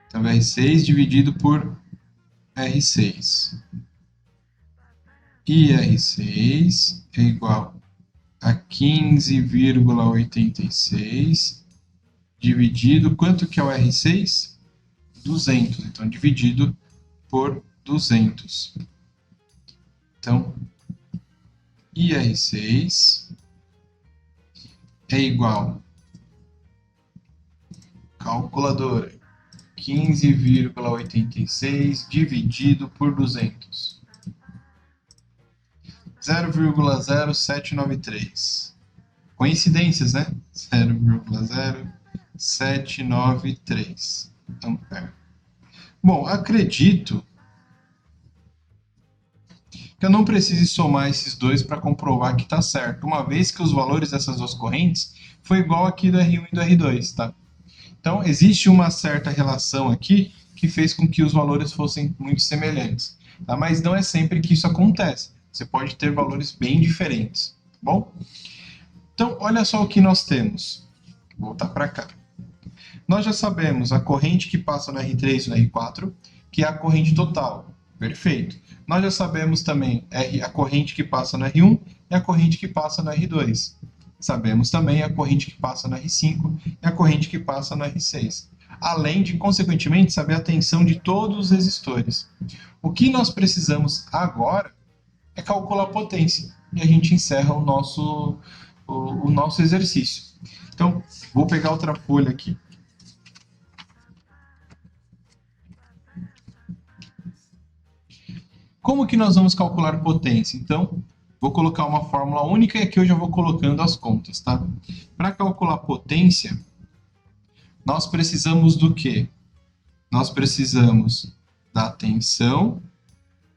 A: Então, VR6 dividido por R6. IR6 é igual a 15,86 dividido... Quanto que é o R6? 200. Então, dividido por 200. Então, IR6 é igual, calculadora, 15,86 dividido por 200. 0,0793. Coincidências, né? 0,0793 ampere. Bom, acredito que eu não precise somar esses dois para comprovar que está certo, uma vez que os valores dessas duas correntes foi igual aqui do R1 e do R2, tá? Então, existe uma certa relação aqui que fez com que os valores fossem muito semelhantes, tá? Mas não é sempre que isso acontece. Você pode ter valores bem diferentes, tá bom? Então, olha só o que nós temos. Vou voltar para cá. Nós já sabemos a corrente que passa no R3 e no R4, que é a corrente total. Perfeito. Nós já sabemos também a corrente que passa no R1 e a corrente que passa no R2. Sabemos também a corrente que passa no R5 e a corrente que passa no R6. Além de, consequentemente, saber a tensão de todos os resistores. O que nós precisamos agora é calcular a potência. E a gente encerra o nosso exercício. Então, vou pegar outra folha aqui. Como que nós vamos calcular potência? Então, vou colocar uma fórmula única e aqui eu já vou colocando as contas, tá? Para calcular potência, nós precisamos do quê? Nós precisamos da tensão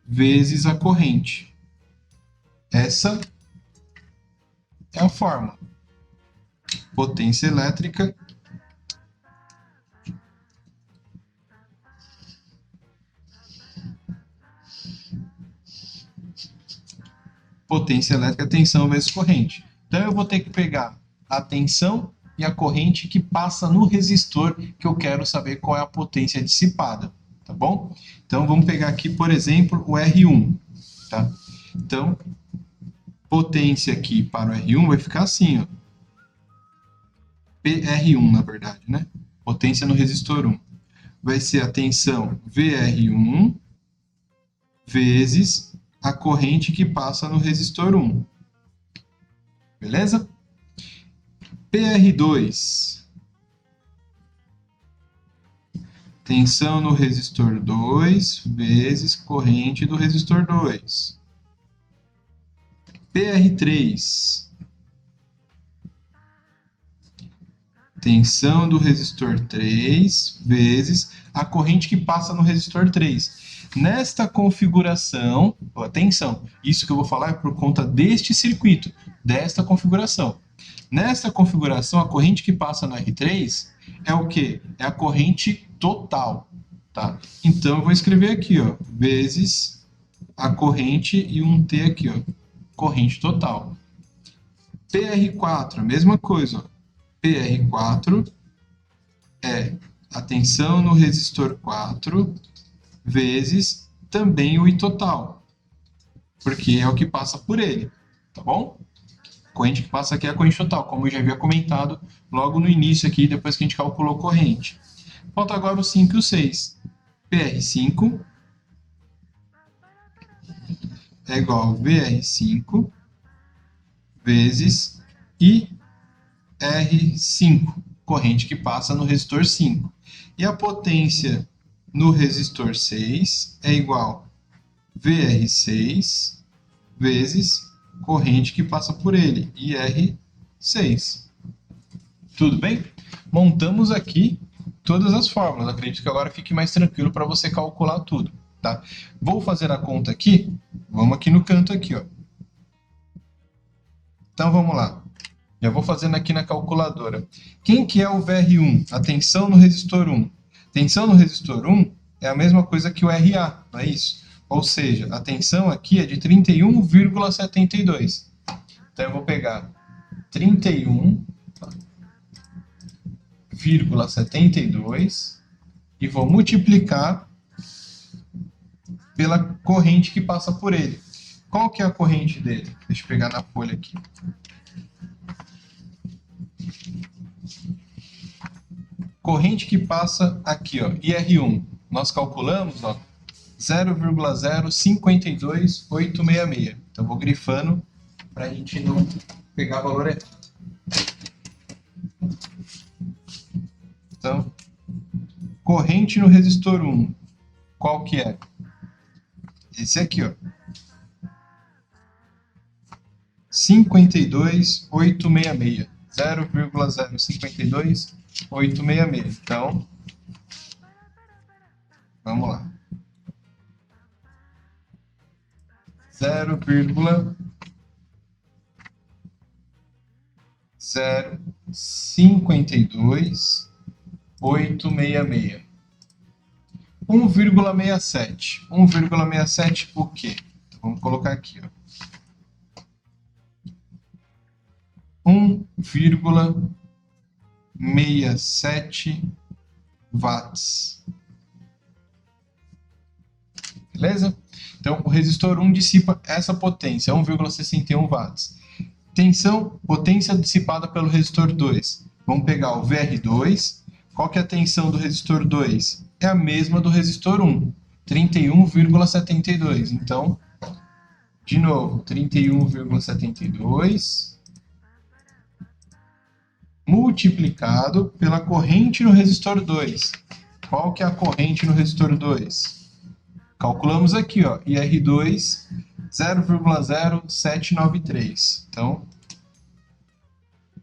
A: vezes a corrente. Essa é a fórmula. Potência elétrica tensão vezes corrente. Então eu vou ter que pegar a tensão e a corrente que passa no resistor, que eu quero saber qual é a potência dissipada, tá bom? Então vamos pegar aqui, por exemplo, o R1, tá? Então, potência aqui para o R1 vai ficar assim, ó. PR1, na verdade, né? Potência no resistor 1. Vai ser a tensão VR1 vezes a corrente que passa no resistor 1. Beleza? PR2. Tensão no resistor 2 vezes corrente do resistor 2. PR3. Tensão do resistor 3 vezes a corrente que passa no resistor 3. Nesta configuração, atenção, isso que eu vou falar é por conta deste circuito, desta configuração. Nesta configuração, a corrente que passa no R3 é o quê? É a corrente total, tá? Então, eu vou escrever aqui, ó, vezes a corrente e um T aqui, ó, corrente total. PR4, a mesma coisa, ó. PR4 é a tensão no resistor 4 vezes também o I total, porque é o que passa por ele, tá bom? A corrente que passa aqui é a corrente total, como eu já havia comentado logo no início aqui, depois que a gente calculou a corrente. Falta agora o 5 e o 6. PR5 é igual a VR5 vezes IR5, corrente que passa no resistor 5. E a potência no resistor 6 é igual a VR6 vezes corrente que passa por ele, IR6. Tudo bem? Montamos aqui todas as fórmulas. Acredito que agora fique mais tranquilo para você calcular tudo. tá? Vou fazer a conta aqui, vamos aqui no canto aqui, ó. Então vamos lá. Já vou fazendo aqui na calculadora. Quem que é o VR1? A tensão no resistor 1. Tensão no resistor 1 é a mesma coisa que o RA, não é isso? Ou seja, a tensão aqui é de 31,72. Então eu vou pegar 31,72 e vou multiplicar pela corrente que passa por ele. Qual que é a corrente dele? Deixa eu pegar na folha aqui. Corrente que passa aqui, ó, IR1. Nós calculamos, ó, 0,052866. Então vou grifando para a gente não pegar valor errado. Então, corrente no resistor 1. Qual que é? Esse aqui, ó. 52866. 0,052866. Então, vamos lá. 0,052866. 1,67. 1,67 o quê? Então, vamos colocar aqui, ó. 1,67 watts. Beleza? Então, o resistor 1 dissipa essa potência, 1,61 watts. Tensão, potência dissipada pelo resistor 2. Vamos pegar o VR2. Qual que é a tensão do resistor 2? É a mesma do resistor 1, 31,72. Então, de novo, 31,72 multiplicado pela corrente no resistor 2. Qual que é a corrente no resistor 2? Calculamos aqui, ó, IR2 0,0793. Então,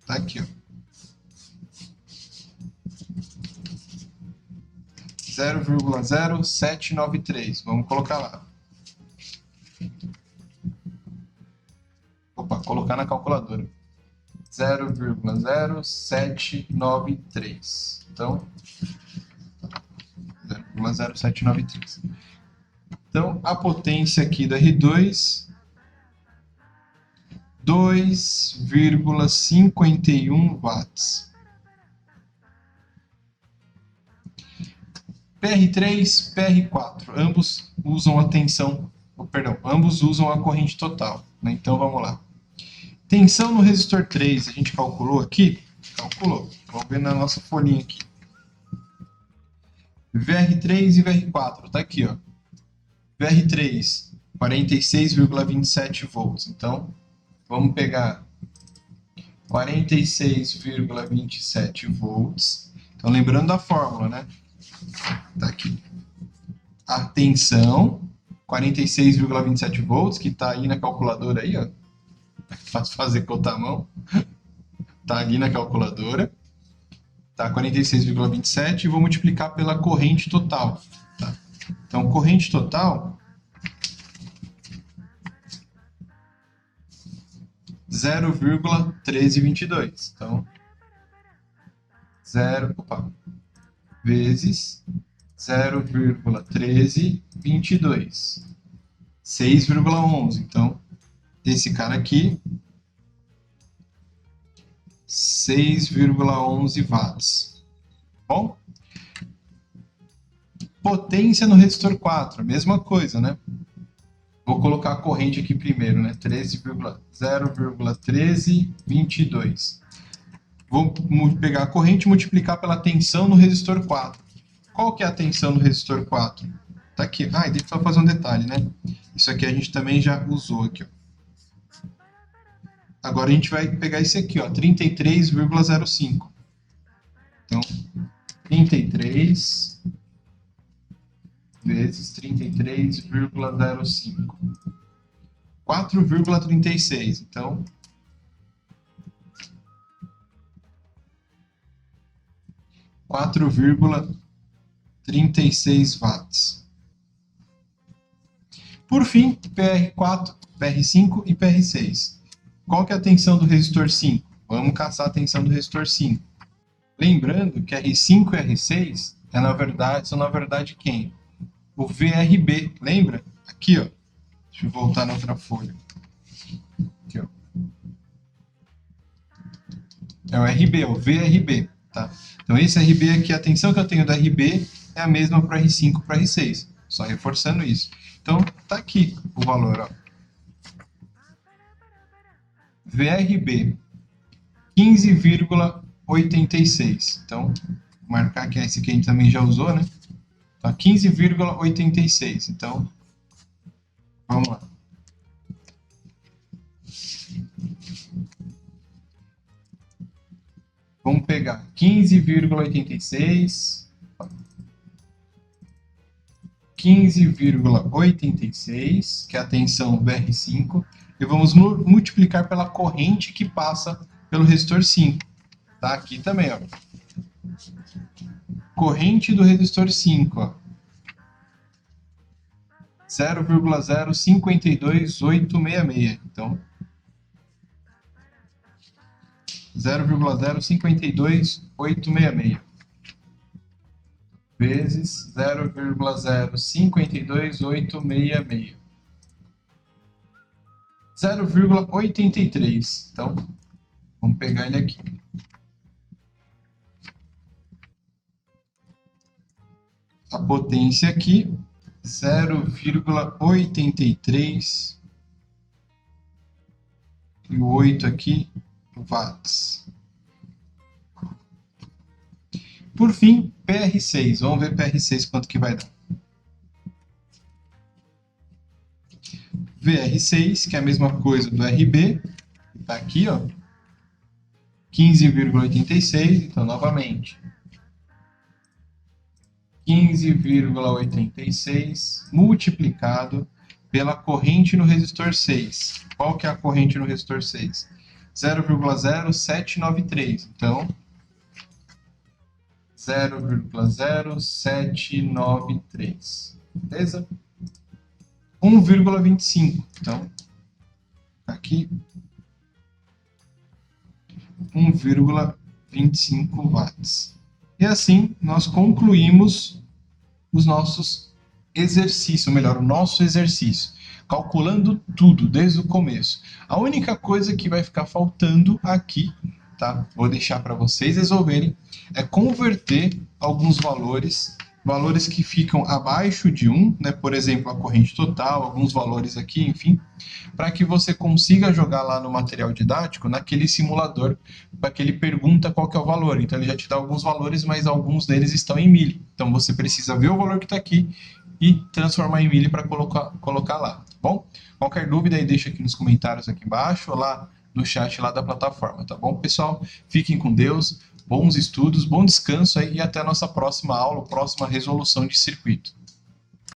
A: tá aqui, ó. 0,0793. Vamos colocar lá. Opa, colocar na calculadora. 0,0793. Então, 0,0793. Então, a potência aqui do R2, 2,51 watts. PR3, PR4, ambos usam a tensão, ambos usam a corrente total, né? Então, vamos lá. Tensão no resistor 3, a gente calculou aqui? Calculou. Vamos ver na nossa folhinha aqui. VR3 e VR4, tá aqui, ó. VR3, 46,27 volts. Então, vamos pegar 46,27 volts. Então, lembrando da fórmula, né? Tá aqui. A tensão, 46,27 volts, que tá aí na calculadora aí, ó. Fácil fazer conta à mão. Tá ali na calculadora. Tá 46,27 e vou multiplicar pela corrente total. Tá? Então, corrente total 0,1322. Então, 0, vezes 0,1322. 6,11. Então, esse cara aqui, 6,11 watts. Bom? Potência no resistor 4, mesma coisa, né? Vou colocar a corrente aqui primeiro, né? 0,1322. Vou pegar a corrente e multiplicar pela tensão no resistor 4. Qual que é a tensão no resistor 4? Tá aqui. Ah, e deixa eu só fazer um detalhe, né? Isso aqui a gente também já usou aqui, ó. Agora a gente vai pegar esse aqui, ó, 33,05. Então, 33 vezes 33,05. 4,36. Então, 4,36 watts. Por fim, PR4, PR5 e PR6. Qual que é a tensão do resistor 5? Vamos caçar a tensão do resistor 5. Lembrando que R5 e R6 são na verdade quem? O VRB, lembra? Aqui, ó. Deixa eu voltar na outra folha. Aqui, ó. É o RB, o VRB, tá? Então esse RB aqui, a tensão que eu tenho do RB é a mesma para R5 e para R6. Só reforçando isso. Então tá aqui o valor, ó. VRB 15,86. Então, vou marcar que esse aqui a gente também já usou, né? Tá 15,86. Então, vamos lá. Vamos pegar 15,86. 15,86, que é a tensão do R5, e vamos multiplicar pela corrente que passa pelo resistor 5. Tá aqui também, ó. Corrente do resistor 5, ó. 0,052866. Então, 0,052866 vezes 0,052866. 0,83. Então, vamos pegar ele aqui. A potência aqui, 0,83 e o 8 aqui, watts. Por fim, PR6. Vamos ver PR6 quanto que vai dar. VR6, que é a mesma coisa do RB, está aqui, ó, 15,86, então novamente, 15,86 multiplicado pela corrente no resistor 6. Qual que é a corrente no resistor 6? 0,0793, então 0,0793, beleza? 1,25, então aqui 1,25 watts. E assim nós concluímos os nossos exercícios, ou melhor, o nosso exercício, calculando tudo desde o começo. A única coisa que vai ficar faltando aqui, tá? Vou deixar para vocês resolverem, é converter alguns valores que ficam abaixo de 1, né? Por exemplo, a corrente total, alguns valores aqui, enfim, para que você consiga jogar lá no material didático, naquele simulador, para que ele pergunta qual que é o valor. Então ele já te dá alguns valores, mas alguns deles estão em milli. Então você precisa ver o valor que está aqui e transformar em milli para colocar lá, tá bom? Qualquer dúvida aí deixa aqui nos comentários aqui embaixo, ou lá no chat lá da plataforma, tá bom, pessoal? Fiquem com Deus. Bons estudos, bom descanso aí e até a nossa próxima aula, próxima resolução de circuito.